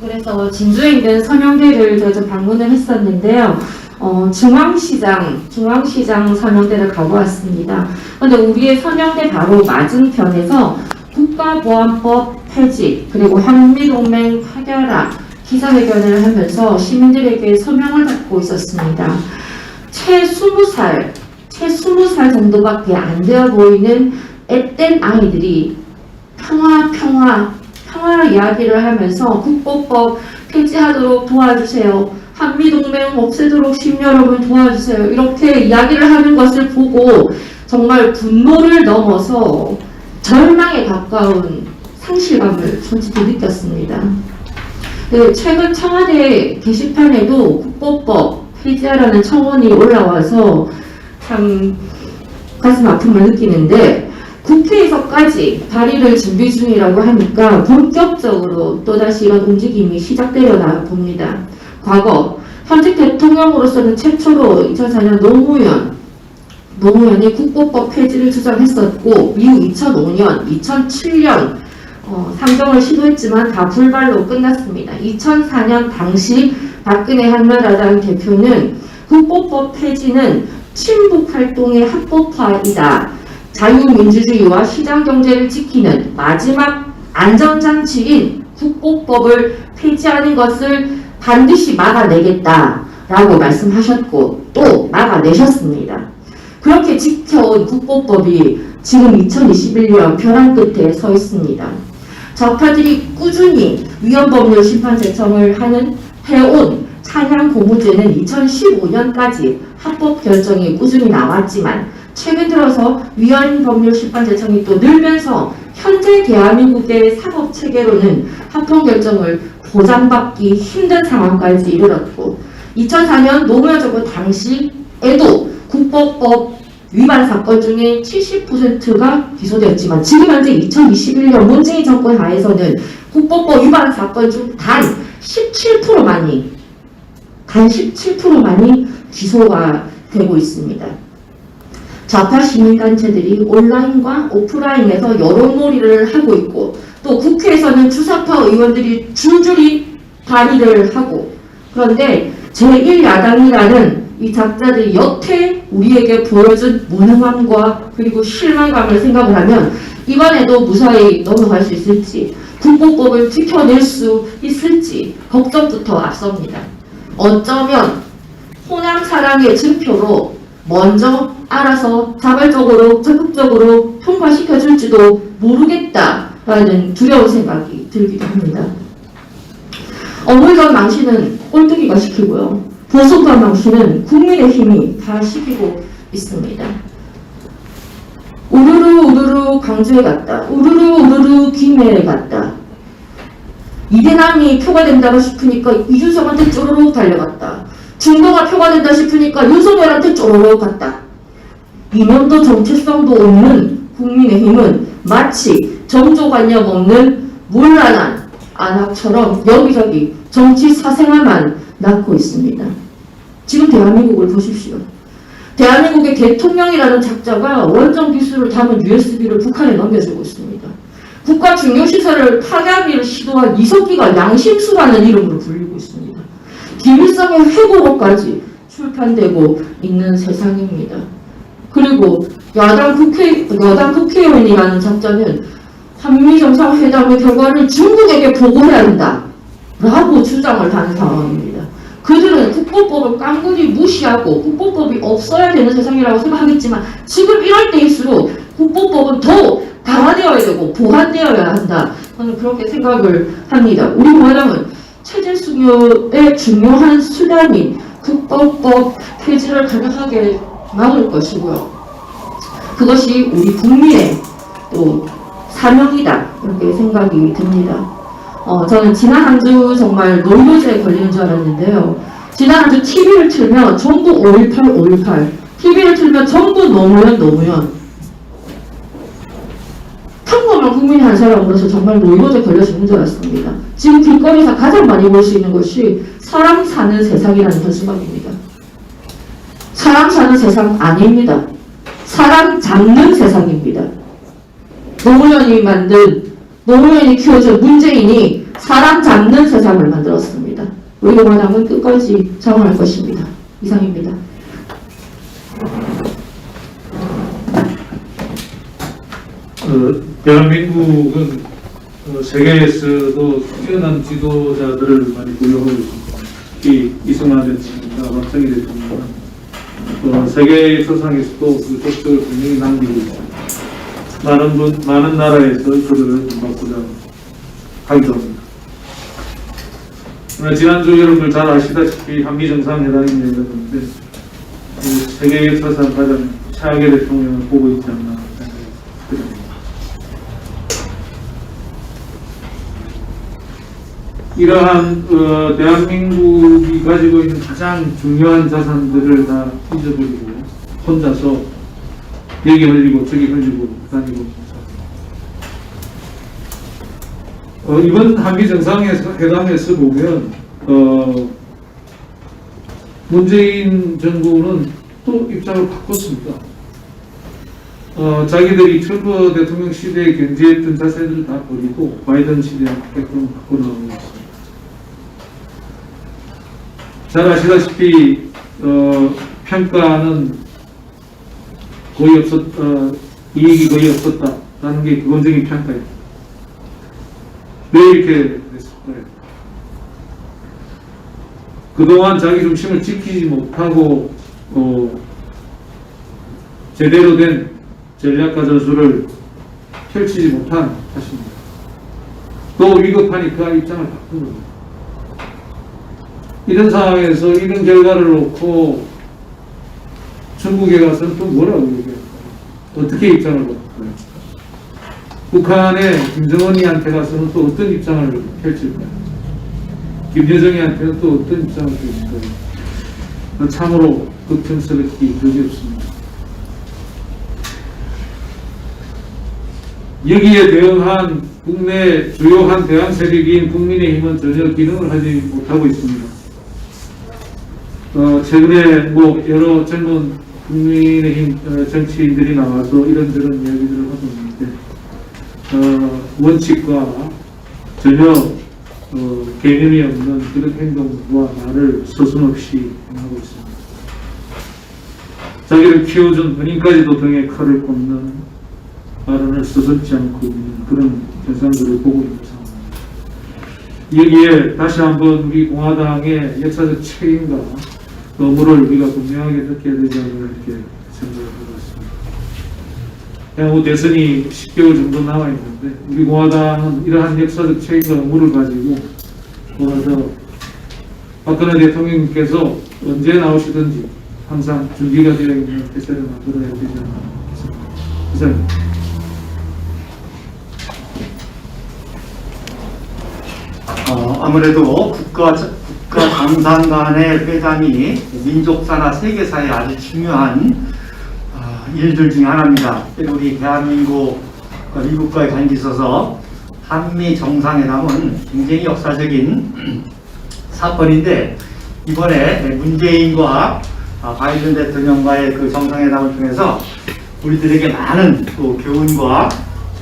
그래서 진주에 있는 서명대를 제가 방문을 했었는데요. 중앙시장 서명대를 가보았습니다. 그런데 우리의 서명대 바로 맞은편에서 국가보안법 폐지, 그리고 한미동맹 파결하 기자회견을 하면서 시민들에게 서명을 받고 있었습니다. 채 20살 정도밖에 안 되어 보이는 앳된 아이들이 평화 이야기를 하면서 국보법 폐지하도록 도와주세요. 한미동맹 없애도록 여러분 도와주세요. 이렇게 이야기를 하는 것을 보고 정말 분노를 넘어서 절망에 가까운 상실감을 솔직히 느꼈습니다. 최근 청와대 게시판에도 국보법 폐지하라는 청원이 올라와서 참 가슴 아픔을 느끼는데, 국회에서까지 발의를 준비 중이라고 하니까 본격적으로 또다시 이런 움직임이 시작되려나 봅니다. 과거 현직 대통령으로서는 최초로 2004년 노무현이 국보법 폐지를 주장했었고, 이후 2005년, 2007년 상정을 시도했지만 다 불발로 끝났습니다. 2004년 당시 박근혜 한나라당 대표는 국보법 폐지는 친북활동의 합법화이다. 자유민주주의와 시장경제를 지키는 마지막 안전장치인 국보법을 폐지하는 것을 반드시 막아내겠다라고 말씀하셨고 또 막아내셨습니다. 그렇게 지켜온 국보법이 지금 2021년 벼랑 끝에 서 있습니다. 좌파들이 꾸준히 위헌법률 심판 제청을 해온 찬양 고무죄는 2015년까지 합법 결정이 꾸준히 나왔지만 최근 들어서 위헌법률 심판 제청이 또 늘면서 현재 대한민국의 사법 체계로는 합법 결정을 보장받기 힘든 상황까지 이르렀고, 2004년 노무현 정부 당시에도 국보법 위반 사건 중에 70%가 기소되었지만 지금 현재 2021년 문재인 정권 하에서는 국보법 위반 사건 중 단 17%만이 기소가 되고 있습니다. 좌파 시민단체들이 온라인과 오프라인에서 여론몰이를 하고 있고, 또 국회에서는 주사파 의원들이 줄줄이 발의를 하고, 그런데 제1야당이라는 이 작자들이 여태 우리에게 보여준 무능함과 그리고 실망감을 생각을 하면 이번에도 무사히 넘어갈 수 있을지, 국보법을 지켜낼 수 있을지 걱정부터 앞섭니다. 어쩌면 호남 사랑의 증표로 먼저 알아서 자발적으로 적극적으로 통과시켜줄지도 모르겠다라는 두려운 생각이 들기도 합니다. 어물전 망신은 꼴뚜기가 시키고요. 보수파 망신은 국민의힘이 다 시키고 있습니다. 우르르 우르르 광주에 갔다. 우르르 우르르 김해에 갔다. 이대남이 표가 된다고 싶으니까 이준석한테 쪼르르 달려갔다. 중도가 표가 된다 싶으니까 윤석열한테 쪼르르 갔다. 이념도 정체성도 없는 국민의힘은 마치 정조관념 없는 문란한 안악처럼 여기저기 정치 사생활만 낳고 있습니다. 지금 대한민국을 보십시오. 대한민국의 대통령이라는 작자가 원정 기술을 담은 USB를 북한에 넘겨주고 있습니다. 국가 중요시설을 파괴하기를 시도한 이석기가 양심수라는 이름으로 불리고 있습니다. 김일성의 회고록까지 출판되고 있는 세상입니다. 그리고 여당 국회의원이라는 작자는 한미정상회담의 결과를 중국에게 보고해야 한다 라고 주장을 하는 상황입니다. 그들은 국보법을 깡그리 무시하고 국보법이 없어야 되는 세상이라고 생각하겠지만 지금 이럴 때일수록 국보법은 더 강화되어야 되고 보완되어야 한다. 저는 그렇게 생각을 합니다. 우리 공화당은 체제 수교의 중요한 수단인 국보법 폐지를 가능하게 막을 것이고요. 그것이 우리 국민의 또 사명이다 이렇게 생각이 듭니다. 저는 지난 한 주 정말 노이로제에 걸리는 줄 알았는데요. 지난 한 주 TV를 틀면 전부 5.18. TV를 틀면 전부 노무현. 평범한 국민 한 사람으로서 정말 노이로제 걸려 죽는 줄 알았습니다. 지금 길거리에서 가장 많이 볼 수 있는 것이 사람 사는 세상이라는 현수막입니다. 사람 사는 세상 아닙니다. 사람 잡는 세상입니다. 노무현이 키워준 문재인이 사람 잡는 세상을 만들었습니다. 우리 공화당은 끝까지 저항할 것입니다. 이상입니다. 대한민국은 세계에서도 뛰어난 지도자들을 많이 보유하고 있습니다. 특히 이승만 대통령과 박정희 대통령은 세계 서상에서도 그 족적을 분명히 남기고 있습니다. 많은 나라에서 그들을 본받고자 강조합니다. 지난주 여러분들 잘 아시다시피 한미 정상회담이 열렸는데 세계 역사상 가장 최악의 대통령을 보고 있지 않나 생각합니다. 이러한 대한민국이 가지고 있는 가장 중요한 자산들을 다 잊어버리고 혼자서 여기 흘리고 저기 흘리고 다니고 이번 한미 정상회담에서 보면 문재인 정부는 또 입장을 바꿨습니다. 자기들이 트럼프 대통령 시대에 견지했던 자세들을 다 버리고 바이든 시대한테 그런 바꿔나가고 있습니다. 잘 아시다시피 평가는 거의 이익이 거의 없었다라는 게 기본적인 평가입니다. 왜 이렇게 됐을까요? 그동안 자기 중심을 지키지 못하고 제대로 된 전략과 전술을 펼치지 못한 탓입니다. 또 위급하니까 입장을 바꾼 겁니다. 이런 상황에서 이런 결과를 놓고 중국에 가서는 또 뭐라고 얘기할까요? 어떻게 입장을 바꿀까요? 북한의 김정은이한테 가서는 또 어떤 입장을 펼칠까요? 김여정이한테는 또 어떤 입장을 펼칠까요? 참으로 걱정스럽기 그지없습니다. 여기에 대응한 국내 주요한 대항 세력인 국민의힘은 전혀 기능을 하지 못하고 있습니다. 최근에 여러 젊은 국민의힘 정치인들이 나와서 이런저런 이야기들을 하고 있는데 원칙과 전혀 개념이 없는 그런 행동과 말을 서슴없이 하고 있습니다. 자기를 키워준 본인까지도 등에 칼을 꽂는 발언을 서슴지 않고 있는 그런 현상들을 보고 있는 상황입니다. 여기에 다시 한번 우리 공화당의 역사적 책임과 의무를 우리가 분명하게 느껴야 되지 않나 이렇게 생각을 하고 있습니다. 향후 대선이 10개월 정도 남아있는데 우리 공화당은 이러한 역사적 책임과 의무를 가지고 오늘서 박근혜 대통령님께서 언제 나오시든지 항상 준비가 되어 있는 대선을 만들어야 되지 않나 생각합니다. 그래서 아무래도 국가 당상 간의 회담이 민족사나 세계사에 아주 중요한 일들 중에 하나입니다. 우리 대한민국 미국과의 관계에 있어서 한미 정상회담은 굉장히 역사적인 사건인데, 이번에 문재인과 바이든 대통령과의 그 정상회담을 통해서 우리들에게 많은 또 교훈과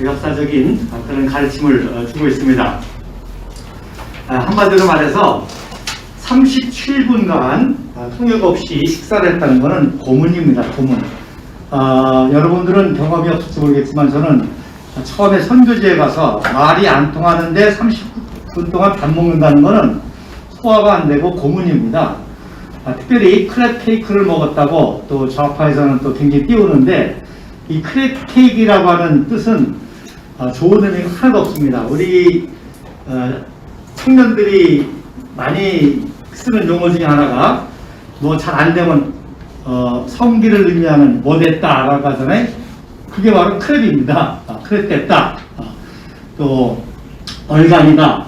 역사적인 그런 가르침을 주고 있습니다. 한마디로 말해서 37분간 통역 없이 식사를 했다는 것은 고문입니다. 고문. 여러분들은 경험이 없을지 모르겠지만 저는 처음에 선교지에 가서 말이 안 통하는데 30분 동안 밥 먹는다는 것은 소화가 안 되고 고문입니다. 특별히 크랩 케이크를 먹었다고 또 좌파에서는 또 굉장히 띄우는데, 이 크랩 케이크라고 하는 뜻은 좋은 의미가 하나도 없습니다. 우리 청년들이 많이 쓰는 용어 중에 하나가 뭐 잘 안 되면 성기를 의미하는 뭐 됐다라고 하잖아요. 그게 바로 크랩입니다. 크랩 됐다. 또 얼간이다.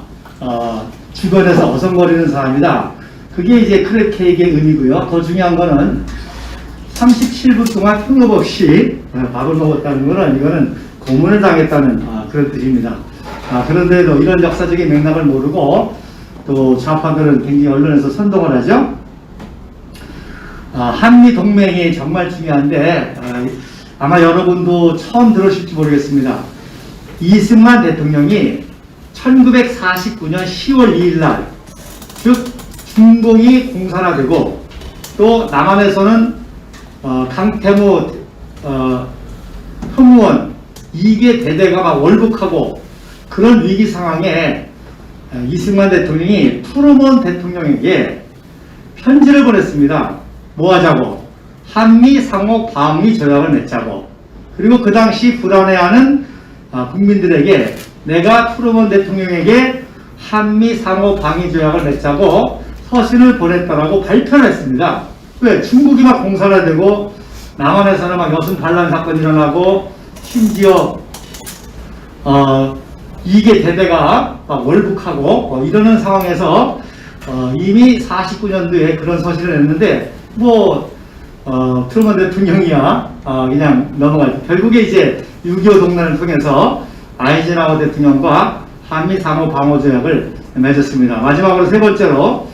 주변에서 어성거리는 사람이다. 그게 이제 크랩 케이크의 의미고요. 더 중요한 거는 37분 동안 끊임없이 밥을 먹었다는 거는, 이거는 고문을 당했다는 그런 뜻입니다. 그런데도 이런 역사적인 맥락을 모르고 또 좌파들은 굉장히 언론에서 선동을 하죠. 한미 동맹이 정말 중요한데, 아마 여러분도 처음 들으실지 모르겠습니다. 이승만 대통령이 1949년 10월 2일 날, 즉 중공이 공산화되고 또 남한에서는 강태무 효무원 2개 대대가 막 월북하고 그런 위기 상황에 이승만 대통령이 트루먼 대통령에게 편지를 보냈습니다. 뭐 하자고? 한미 상호 방위 조약을 맺자고. 그리고 그 당시 불안해하는 국민들에게 내가 트루먼 대통령에게 한미 상호 방위 조약을 맺자고 서신을 보냈다라고 발표를 했습니다. 왜? 중국이 막 공산화되고 남한에서는 막 여순 반란 사건이 일어나고 심지어 이게 대대가 막 월북하고 이러는 상황에서 이미 49년도에 그런 서신을 냈는데 트루먼 대통령이야 그냥 넘어가죠. 결국에 이제 6.25 동란을 통해서 아이젠하워 대통령과 한미 상호 방어 조약을 맺었습니다. 마지막으로 세 번째로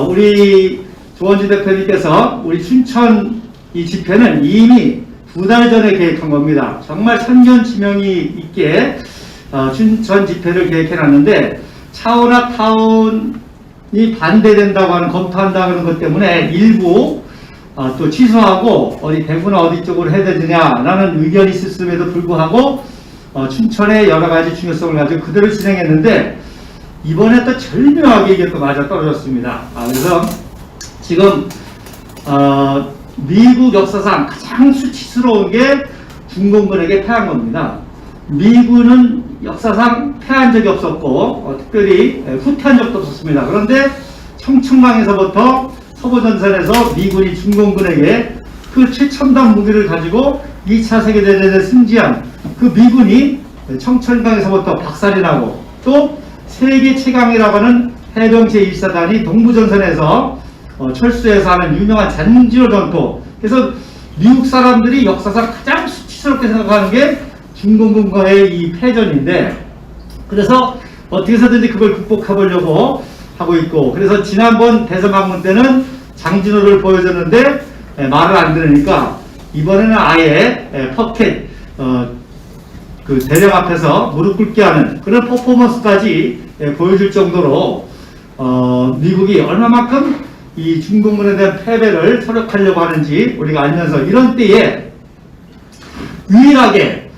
우리 조원주 대표님께서 우리 춘천 이 집회는 이미 2달 전에 계획한 겁니다. 정말 선견지명이 있게 춘천 집회를 계획해놨는데 차오나 타운이 반대된다고 하는, 검토한다는 것 때문에 일부 또 취소하고 어디 대구나 어디 쪽으로 해야 되느냐라는 의견이 있었음에도 불구하고 춘천의 여러 가지 중요성을 가지고 그대로 진행했는데, 이번에 또 절묘하게 이게 또 맞아 떨어졌습니다. 그래서 지금 미국 역사상 가장 수치스러운 게 중공군에게 패한 겁니다. 미군은 역사상 패한 적이 없었고 특별히 후퇴한 적도 없었습니다. 그런데 청천강에서부터 서부전선에서 미군이 중공군에게 그 최첨단 무기를 가지고 2차 세계대전에 승리한 그 미군이 청천강에서부터 박살이 나고, 또 세계 최강이라고 하는 해병 제1사단이 동부전선에서 철수해서 하는 유명한 잔지로 전투. 그래서 미국 사람들이 역사상 가장 수치스럽게 생각하는 게 중공군과의 이 패전인데, 그래서 어떻게 해서든지 그걸 극복해보려고 하고 있고, 그래서 지난번 대선 방문 때는 장진호를 보여줬는데 말을 안 들으니까 이번에는 아예 퍼켓 그 대령 앞에서 무릎 꿇게 하는 그런 퍼포먼스까지 보여줄 정도로 미국이 얼마만큼 이 중공군에 대한 패배를 서력하려고 하는지 우리가 알면서, 이런 때에 유일하게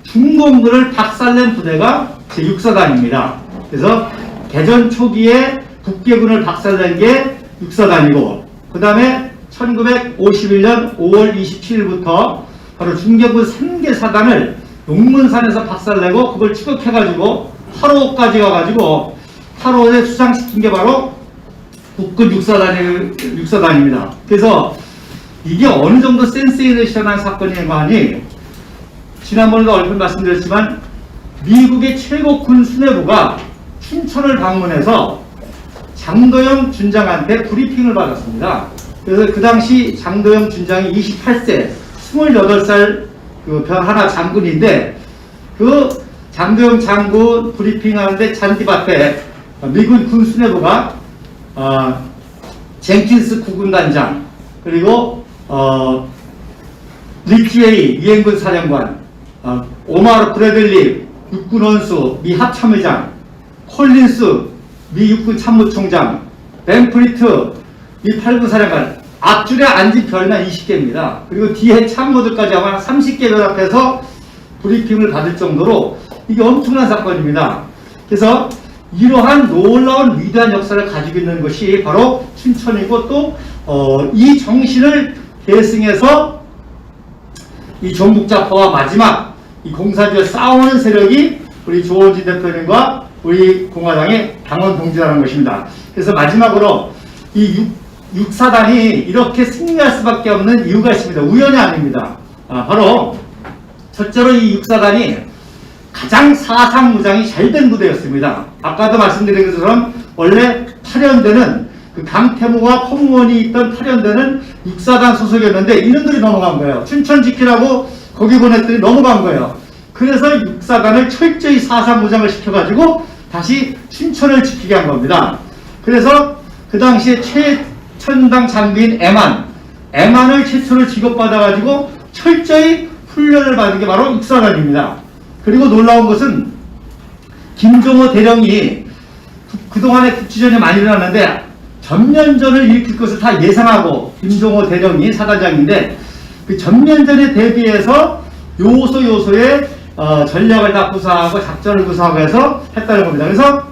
중공군을 박살낸 부대가 제6사단입니다. 그래서 개전 초기에 북계군을 박살낸 게 6사단이고, 그 다음에 1951년 5월 27일부터 바로 중계군 3개 사단을 용문산에서 박살내고 그걸 추격해가지고 8호까지 가가지고 8호에 수장시킨 게 바로 국군 6사단입니다. 그래서 이게 어느 정도 센세이션한 사건인가 하니 지난번에도 얼핏 말씀드렸지만 미국의 최고 군 수뇌부가 춘천을 방문해서 장도영 준장한테 브리핑을 받았습니다. 그래서 그 당시 장도영 준장이 28세, 28살 그 별 하나 장군인데 그 장도영 장군 브리핑하는데 잔디밭에 미군 군 수뇌부가 젠킨스 구군단장 그리고 리키에이 이행군 사령관, 오마르 브래들리 육군 원수 미 합참의장, 콜린스 미 육군 참모총장, 벤프리트 미 8군 사령관, 앞줄에 앉은 별만 20개입니다. 그리고 뒤에 참모들까지 아마 30개 별 앞에서 브리핑을 받을 정도로 이게 엄청난 사건입니다. 그래서 이러한 놀라운 위대한 역사를 가지고 있는 것이 바로 춘천이고 또 이 정신을 계승해서 이 종북자파와 마지막 이 공사주에 싸우는 세력이 우리 조원진 대표님과 우리 공화당의 당원 동지라는 것입니다. 그래서 마지막으로 이 육사단이 이렇게 승리할 수밖에 없는 이유가 있습니다. 우연이 아닙니다. 바로 첫째로 이 육사단이 가장 사상무장이 잘된 부대였습니다. 아까도 말씀드린 것처럼 원래 8연대는 그 강태무와 허무원이 있던 8연대는 육사단 소속이었는데 이놈들이 넘어간 거예요. 춘천 지키라고 거기 보냈더니 넘어간 거예요. 그래서 육사단을 철저히 사상무장을 시켜가지고 다시 춘천을 지키게 한 겁니다. 그래서 그 당시에 최첨당 장비인 에만을 최초로 지급받아가지고 철저히 훈련을 받은 게 바로 육사단입니다. 그리고 놀라운 것은 김종호 대령이 그동안에 국지전이 많이 일어났는데 전면전을 일으킬 것을 다 예상하고 김종호 대령이 사단장인데 그 전면전에 대비해서 요소에 전략을 다 구사하고 작전을 구사하고 해서 했다는 겁니다. 그래서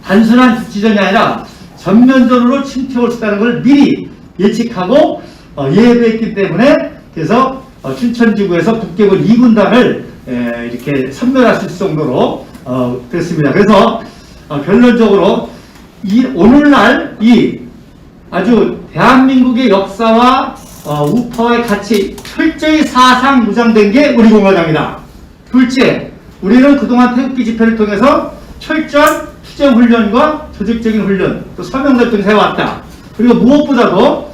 단순한 국지전이 아니라 전면전으로 침투할 수 있다는 걸 미리 예측하고 예배했기 때문에 그래서 춘천지구에서 북계군 2군단을 이렇게 섬멸할 수 있을 정도로 그랬습니다. 그래서 결론적으로 오늘날 이 아주 대한민국의 역사와 우파의 가치 철저히 사상 무장된 게 우리 공화당이다. 둘째, 우리는 그동안 태극기 집회를 통해서 철저한 투쟁훈련과 조직적인 훈련, 또 서명들을 해왔다. 그리고 무엇보다도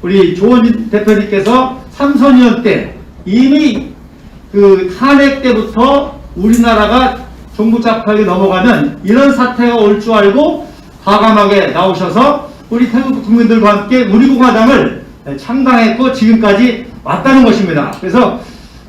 우리 조원진 대표님께서 삼선위원 때 이미 그 탄핵 때부터 우리나라가 종북자파에게 넘어가면 이런 사태가 올 줄 알고 과감하게 나오셔서 우리 태국 국민들과 함께 우리 공화당을 창당했고 지금까지 왔다는 것입니다. 그래서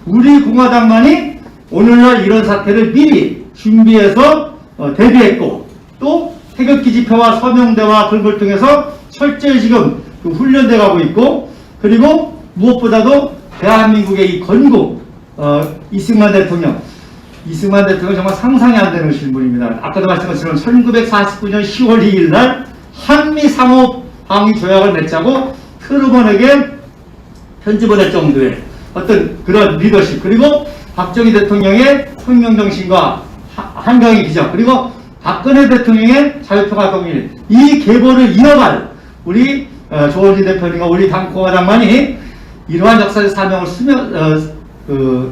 우리 공화당만이 오늘날 이런 사태를 미리 준비해서 대비했고 또 태극기 집회와 서명대와 그런 걸 통해서 철저히 지금 훈련돼 가고 있고 그리고 무엇보다도 대한민국의 이 건국 이승만 대통령 정말 상상이 안 되는 신분입니다. 아까도 말씀하신 1949년 10월 2일 날 한미 상호 방위 조약을 맺자고 트루먼에게 편지 보낼 정도의 어떤 그런 리더십 그리고 박정희 대통령의 혁명정신과 한강의 기적 그리고 박근혜 대통령의 자유평화통일 이 계보를 이어갈 우리 조원진 대표님과 우리 당 공화당만이 이러한 역사의 사명을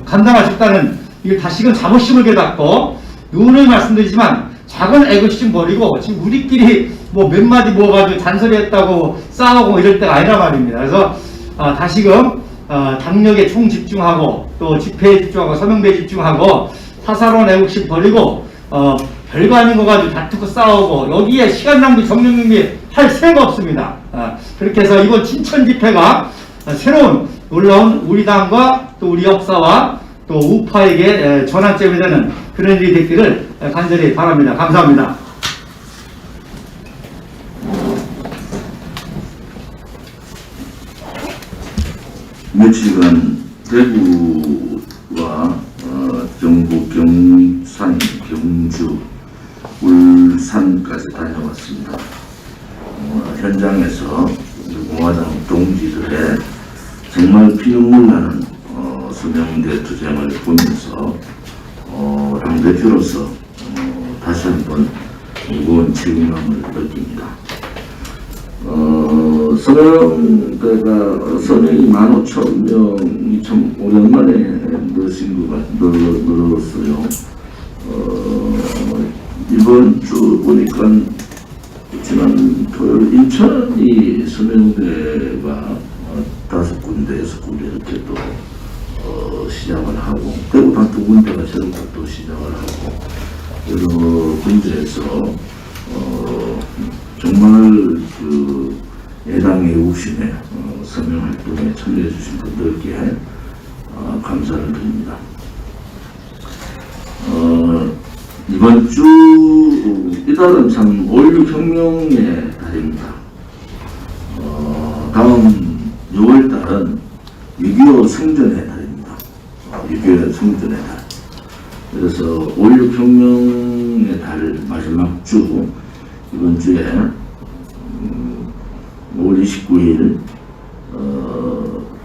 감당할 수 있다는 이걸 다시금 자부심을 깨닫고 누누이 말씀드리지만 작은 애국심 버리고 지금 우리끼리 뭐 몇 마디 모아가지고 잔소리했다고 싸우고 뭐 이럴 때가 아니라 말입니다. 그래서 다시금 당력에 총집중하고 또 집회에 집중하고 서명대에 집중하고 사사로운 애국심 버리고 별거 아닌 거 가지고 다투고 싸우고 여기에 시간 낭비 정력 낭비 할 새가 없습니다. 그렇게 해서 이번 춘천 집회가 새로운 놀라운 우리 당과 또 우리 역사와 또 우파에게 전환점이 되는 그런 일이 됐기를 간절히 바랍니다. 감사합니다. 며칠간 대구와 경북, 경산, 경주, 울산까지 다녀왔습니다. 현장에서 공화당 동지들의 정말 피눈물 나는 서명대 투쟁을 보면서 당대표로서 다시 한번 무거운 책임감을 느낍니다. 서명이 15,000명이 참 오랜만에 늘었어요. 이번 주 보니까 지난 토요일 인천이 서명대가 5군데, 6군데 이렇게 또 시작을 하고, 대구 한 2군데가 새롭게 또 시작을 하고, 여러 군데에서 정말 그 애당 애국심에 서명 활동에 참여해 주신 분들께 감사를 드립니다. 이번 주 이달은 참 5.16 혁명의 달입니다. 다음 6월 달은 6.25 생전의 달입니다. 6.25 생전의 달. 그래서 5.16 혁명의 달 마지막 주 이번 주에 5월 29일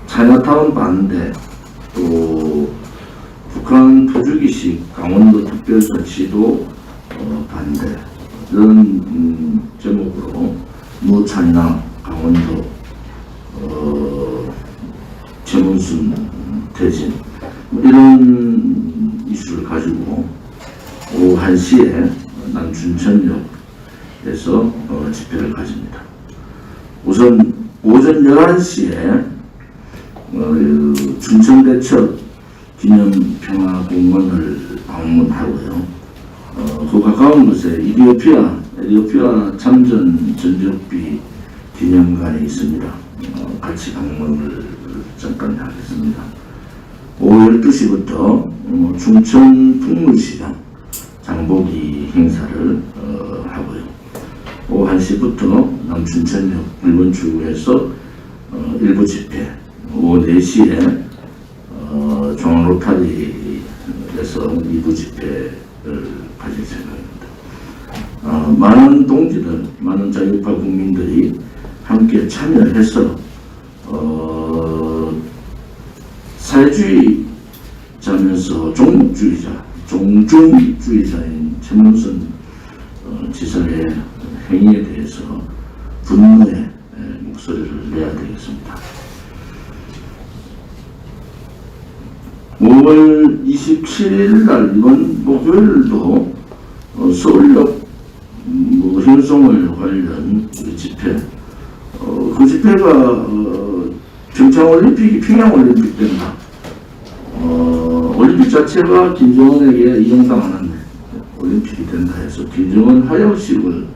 차이나타운 반대, 또 북한 토주기식 강원도 특별자치도 반대, 이런 제목으로 노차이나 강원도 최문순 퇴진, 이런 이슈를 가지고 오후 1시에 남춘천역에서 집회를 가집니다. 우선 오전 11시에 춘천대첩 기념평화공원을 방문하고요. 그 가까운 곳에 에티오피아 참전 전적비 기념관이 있습니다. 같이 방문을 잠깐 하겠습니다. 오후 12시부터 충청 풍물시장 장보기 행사를 하고요. 오후 1시부터 남춘천역 1번 출구에서 일부 집회, 오후 4시에 중앙로타리에서 2부 집회를 가질 생각입니다. 많은 동지들, 많은 자유파 국민들이 함께 참여해서 사회주의자면서 종중주의자인 최문순 지사의 행위에 대해서 분노의 목소리를 내야 되겠습니다. 5월 27일 날 이번 목요일도 서울역 현송을 관련 집회, 그 집회가 평창올림픽이 평양올림픽 된다. 올림픽 자체가 김정은에게 이용당하는 올림픽이 된다 해서 김정은 화형식을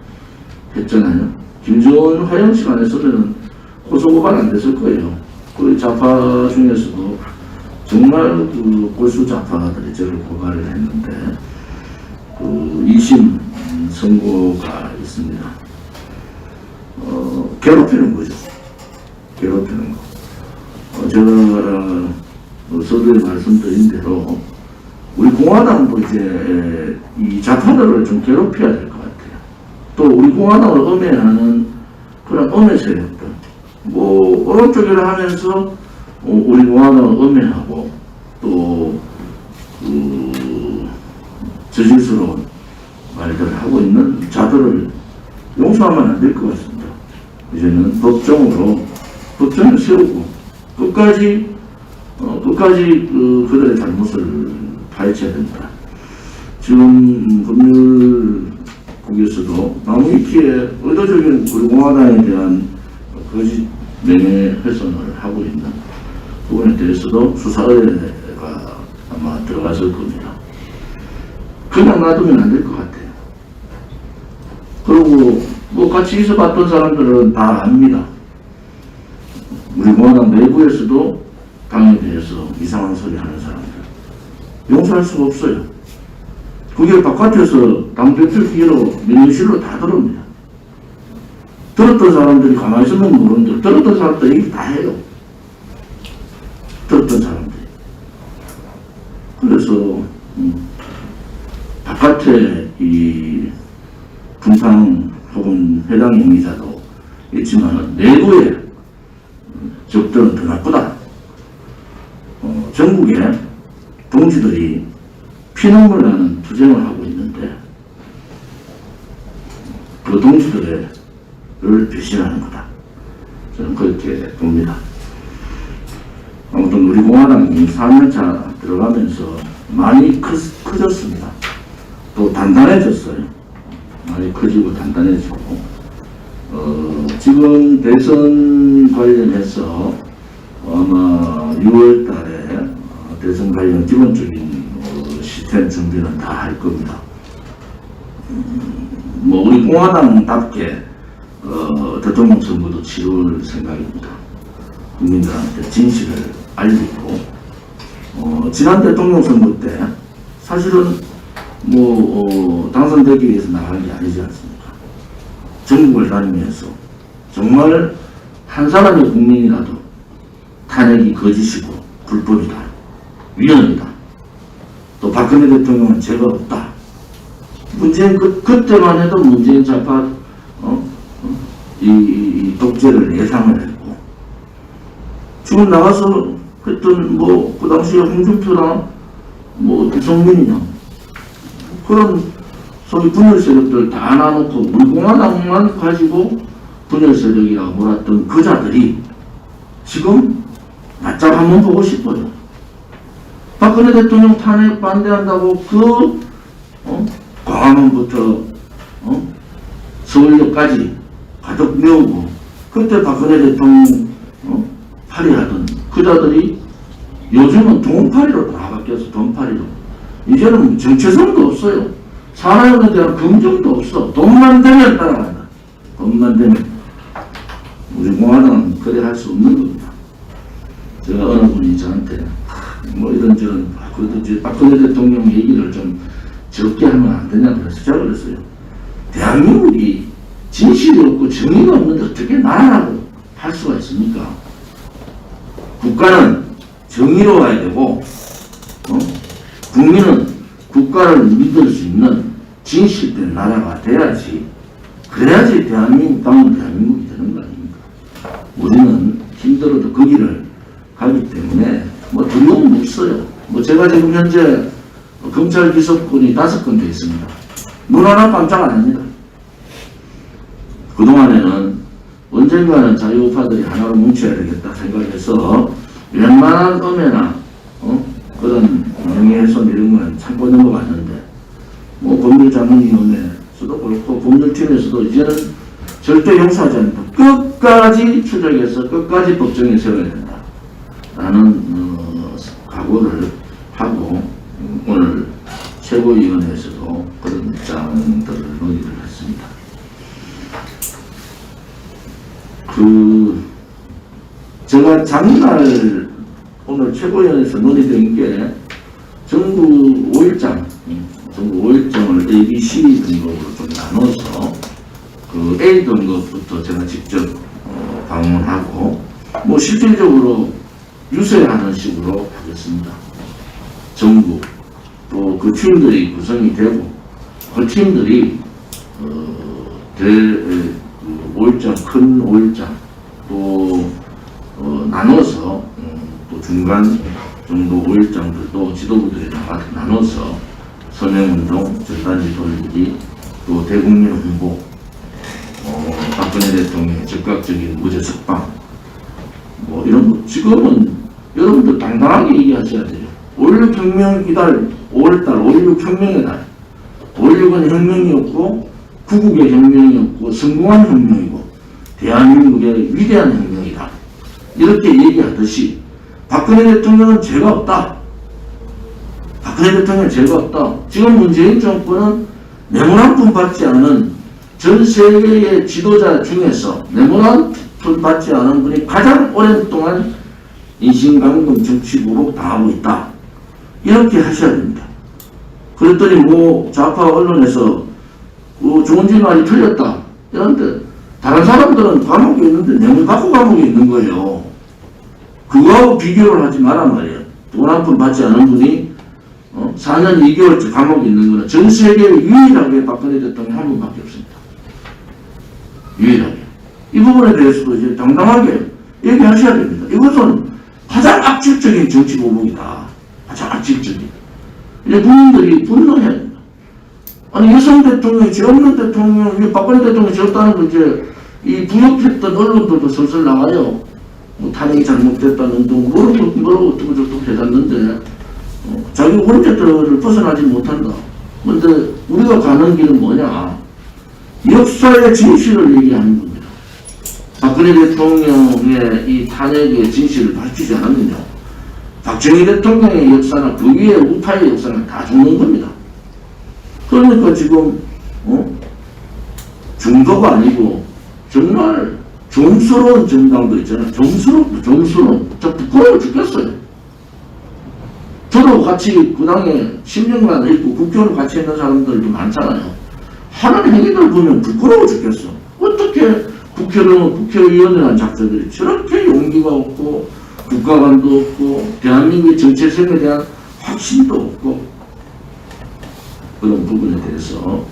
했잖아요. 김정은 화형식 안에서는 고소고발 안 됐을 거예요. 그 좌파 중에서도 정말 그 골수 좌파들이 저를 고발을 했는데 그 2심 선고가 있습니다. 괴롭히는 거죠. 괴롭히는 거. 제가 서두에 말씀드린 대로 우리 공화당도 이제 이 좌파들을 좀 괴롭혀야 될 것 같아요. 또 우리 공화당을 음해하는 그런 음해 세력들, 오른쪽이라 하면서 우리 공화당을 음해하고 또 저질스러운 말들을 하고 있는 자들을 용서하면 안 될 것 같습니다. 이제는 법정을 세우고 끝까지 그들의 잘못을 파헤쳐야 됩니다. 지금 법률국에서도 나무위키에 의도적인 우리 공화당에 대한 거짓 명예훼손을 하고 있는 부분에 대해서도 수사 의뢰가 아마 들어갔을 겁니다. 그냥 놔두면 안 될 것 같아요. 그리고 같이 있어봤던 사람들은 다 압니다. 우리 공화당 내부에서도 당에 대해서 이상한 소리 하는 사람들 용서할 수가 없어요. 그게 바깥에서 당대표 기회로 민주실로 다 들어옵니다. 들었던 사람들이 가만히 있으면 모르는데 들었던 사람들 얘기 다 해요. 들었던 사람들이. 그래서 바깥에 이 분당 혹은 해당 행위자도 있지만 내부에 적들은 더 나쁘다. 전국에 동지들이 피눈물 나는 투쟁을 하고 있는데 그 동지들을 배신하는 거다. 저는 그렇게 봅니다. 아무튼 우리 공화당이 4년차 들어가면서 많이 커졌습니다. 또 단단해졌어요. 많이 커지고 단단해지고 지금 대선 관련해서 아마 6월 달에 대선 관련 기본적인 시스템 준비는 다 할 겁니다. 뭐 우리 공화당답게 대통령 선거도 치룰 생각입니다. 국민들한테 진실을 알리고 지난 대통령 선거 때 사실은 뭐 당선되기 위해서 나간 게 아니지 않습니까? 전국을 다니면서 정말 한 사람의 국민이라도 탄핵이 거짓이고 불법이다, 위헌이다, 또 박근혜 대통령은 죄가 없다. 문재인 그때만 해도 문재인 좌파 이 독재를 예상을 했고 지금 나가서 했던 뭐 그 당시에 홍준표나 뭐 유승민이나 그런 소위 분열 세력들 다 놔놓고 우리 공화당만 가지고 분열 세력이라고 몰았던 그 자들이 지금 바짝 한번 보고 싶어요. 박근혜 대통령 탄핵 반대한다고 광화문부터 서울역까지 가득 메우고 그때 박근혜 대통령 팔이하던 그 자들이 요즘은 돈팔이로 다 바뀌어서 돈팔이로 이제는 정체성도 없어요. 사람에 대한 긍정도 없어. 돈만 되면 따라간다. 돈만 되면. 우리 공화당은 그래 할 수 없는 겁니다. 제가 어느 분이 저한테 뭐 이런저런 그래도 이제 박근혜 대통령 얘기를 좀 적게 하면 안 되냐고 그래서 제가 그랬어요. 대한민국이 진실이 없고 정의가 없는데 어떻게 나라라고 할 수가 있습니까? 국가는 정의로워야 되고 국민은 국가를 믿을 수 있는 진실된 나라가 돼야지. 그래야지 대한민국은 대한민국이 되는 거 아닙니까? 우리는 힘들어도 그 길을 가기 때문에 뭐 두려움은 없어요. 뭐 제가 지금 현재 검찰 기소권이 5건 돼 있습니다. 눈 하나 깜짝 안 합니다. 그동안에는 언젠가는 자유우파들이 하나로 뭉쳐야 되겠다 생각해서 웬만한 음해나 그런 명예훼손 이런 건 참고 넘어갔는데 뭐 법률자문위원회에서도 그렇고 법률팀에서도 이제는 절대 용서하지 않는다. 끝까지 추적해서 끝까지 법정에 세워야 된다. 라는 각오를 하고 오늘 최고위원회에서도 그런 입장들을 논의를 했습니다. 제가 장날 오늘 최고위원회에서 논의된 게 정부 5일장을 A, B, C 등급으로 좀 나눠서 그 A 등급부터 제가 직접 방문하고 뭐 실질적으로 유세하는 식으로 하겠습니다. 정부 또 그 팀들이 구성이 되고 그 팀들이 5일장 큰 5일장 또 나눠서 또 중간 정도 5일장들도 지도부들이 나눠서 서명운동, 절단지 돌리기, 또 대국민 홍보, 박근혜 대통령의 즉각적인 무죄 석방, 뭐 이런 거 지금은 여러분들 당당하게 얘기하셔야 돼요. 5.16 혁명 이달 5월달 5.16 혁명의 날, 5.16은 혁명이었고 구국의 혁명이었고 성공한 혁명이고 대한민국의 위대한 혁명이다. 이렇게 얘기하듯이 박근혜 대통령은 죄가 없다. 박근혜 대통령은 죄가 없다. 지금 문재인 정권은 뇌물 한 푼 받지 않은 전 세계의 지도자 중에서 뇌물 한 푼 받지 않은 분이 가장 오랜 동안 인신감금 정치 보복 당하고 있다. 이렇게 하셔야 됩니다. 그랬더니 뭐 좌파 언론에서 조은진 말이 틀렸다. 이런데 다른 사람들은 감옥에 있는데 뇌물 갖고 감옥에 있는 거예요. 그거하고 비교를 하지 마란 말이에요. 돈 한 푼 받지 않은 분이 4년 2개월째 감옥에 있는 거는 전 세계에 유일하게 박근혜 대통령 한 분밖에 없습니다. 유일하게. 이 부분에 대해서도 이제 당당하게 얘기하셔야 됩니다. 이것은 가장 악질적인 정치 보복이다. 가장 악질적인. 이제 국민들이 분노해야 됩니다. 아니 여성 대통령이 죄 없는 대통령, 박근혜 대통령이 죄 없다는 거 이제 이 부역했던 언론들도 슬슬 나와요. 뭐 탄핵이 잘못됐다는 둥 뭐라고 어쩌고 해놨는데 자기 원죄들을 벗어나지 못한다. 근데 우리가 가는 길은 뭐냐? 역사의 진실을 얘기하는 겁니다. 박근혜 대통령의 이 탄핵의 진실을 밝히지 않았느냐? 박정희 대통령의 역사나 그 위에 우파의 역사는 다 죽는 겁니다. 그러니까 지금 중도가 아니고 정말 좀스러운 정당도 있잖아요. 좀스러운. 저 부끄러워 죽겠어요. 저도 같이 그 당에 10년간 있고 국회의원 같이 있는 사람들도 많잖아요. 하는 행위들 보면 부끄러워 죽겠어. 어떻게 국회의원이라는 작자들이 저렇게 용기가 없고 국가관도 없고 대한민국의 정체성에 대한 확신도 없고 그런 부분에 대해서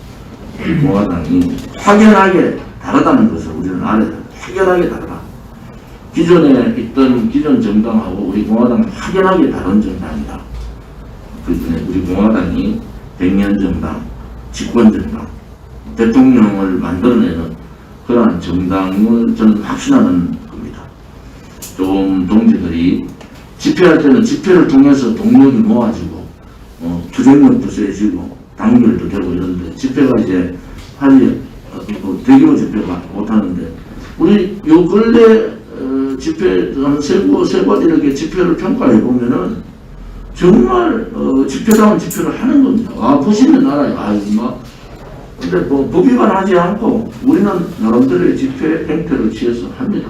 공화당이 확연하게 다르다는 것을 우리는 알아야 돼요. 확연하게 다르다. 기존에 있던 기존 정당하고 우리 공화당은 확연하게 다른 정당이다. 그전에 우리 공화당이 100년 정당, 집권 정당, 대통령을 만들어내는 그러한 정당을 저는 확신하는 겁니다. 좀 동지들이 집회할 때는 집회를 통해서 동력이 모아지고 투쟁력도 세지고 단결도 되고 이런데 집회가 이제 대규모 집회가 못하는데 우리 요 근래 집회 한 세 번 이렇게 집회를 평가해 보면은 정말 집회다운 집회를 하는 겁니다. 보시면 알아요. 근데 뭐 법위반하지 않고 우리는 나름대로의 집회 행태를 취해서 합니다.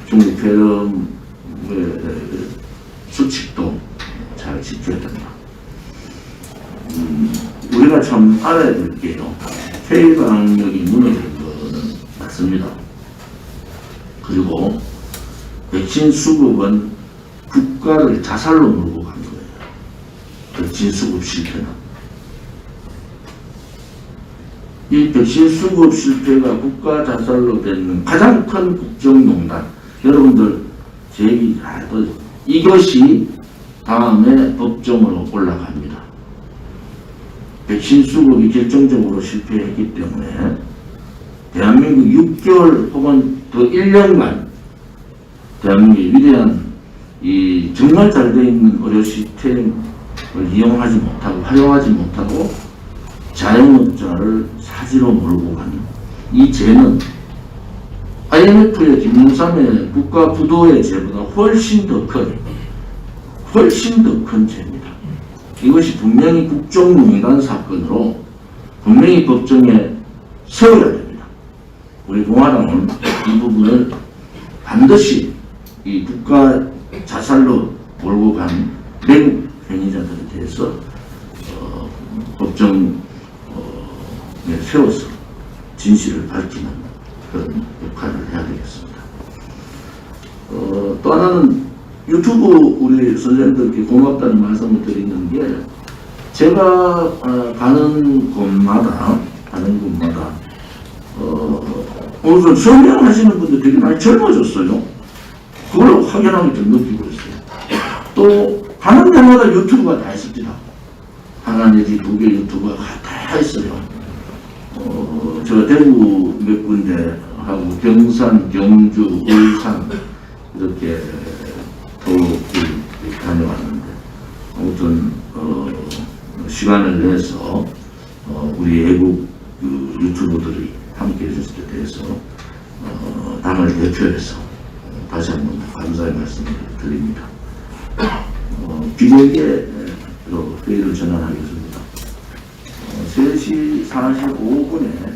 중립회의 수칙도 잘 지켜야 된다. 우리가 참 알아야 될 게요. K방역이 무너진 거는 맞습니다. 그리고 백신 수급은 국가를 자살로 몰고 간 거예요. 백신 수급 실패는. 이 백신 수급 실패가 국가 자살로 되는 가장 큰 국정농단. 여러분들 제 얘기 잘 해도 이것이 다음에 법정으로 올라갑니다. 백신 수급이 결정적으로 실패했기 때문에 대한민국 6개월 혹은 더 1년간 대한민국의 위대한 이 정말 잘 되어 있는 의료 시스템을 이용하지 못하고 활용하지 못하고 자영업자를 사지로 몰고 가는 이 죄는 IMF의 김영삼의 국가 부도의 죄보다 훨씬 더 큰 죄입니다. 이것이 분명히 국정농단 사건으로 분명히 법정에 세워야 됩니다. 우리 공화당은 이 부분을 반드시 이 국가 자살로 몰고 간 외국 행위자들에 대해서 법정에 세워서 진실을 밝히는 그런 역할을 해야 되겠습니다. 또 하나는 유튜브 우리 선생님들께 고맙다는 말씀을 드리는 게 제가 가는 곳마다 오늘 설명하시는 분들 되게 많이 젊어졌어요. 그걸 확연하게 좀 느끼고 있어요. 또 가는 데마다 유튜브가 다 있습니다. 하나 내지 2개 유튜브가 다 있어요. 제가 대구 몇 군데 하고 경산, 경주, 울산 이렇게 다녀왔는데 아무튼 시간을 내서 우리 외국 유튜버들이 함께 해줬을 때 대해서 당을 대표해서 다시 한번 감사의 말씀을 드립니다. 기자에게 회의를 전환하겠습니다. 3시 45분에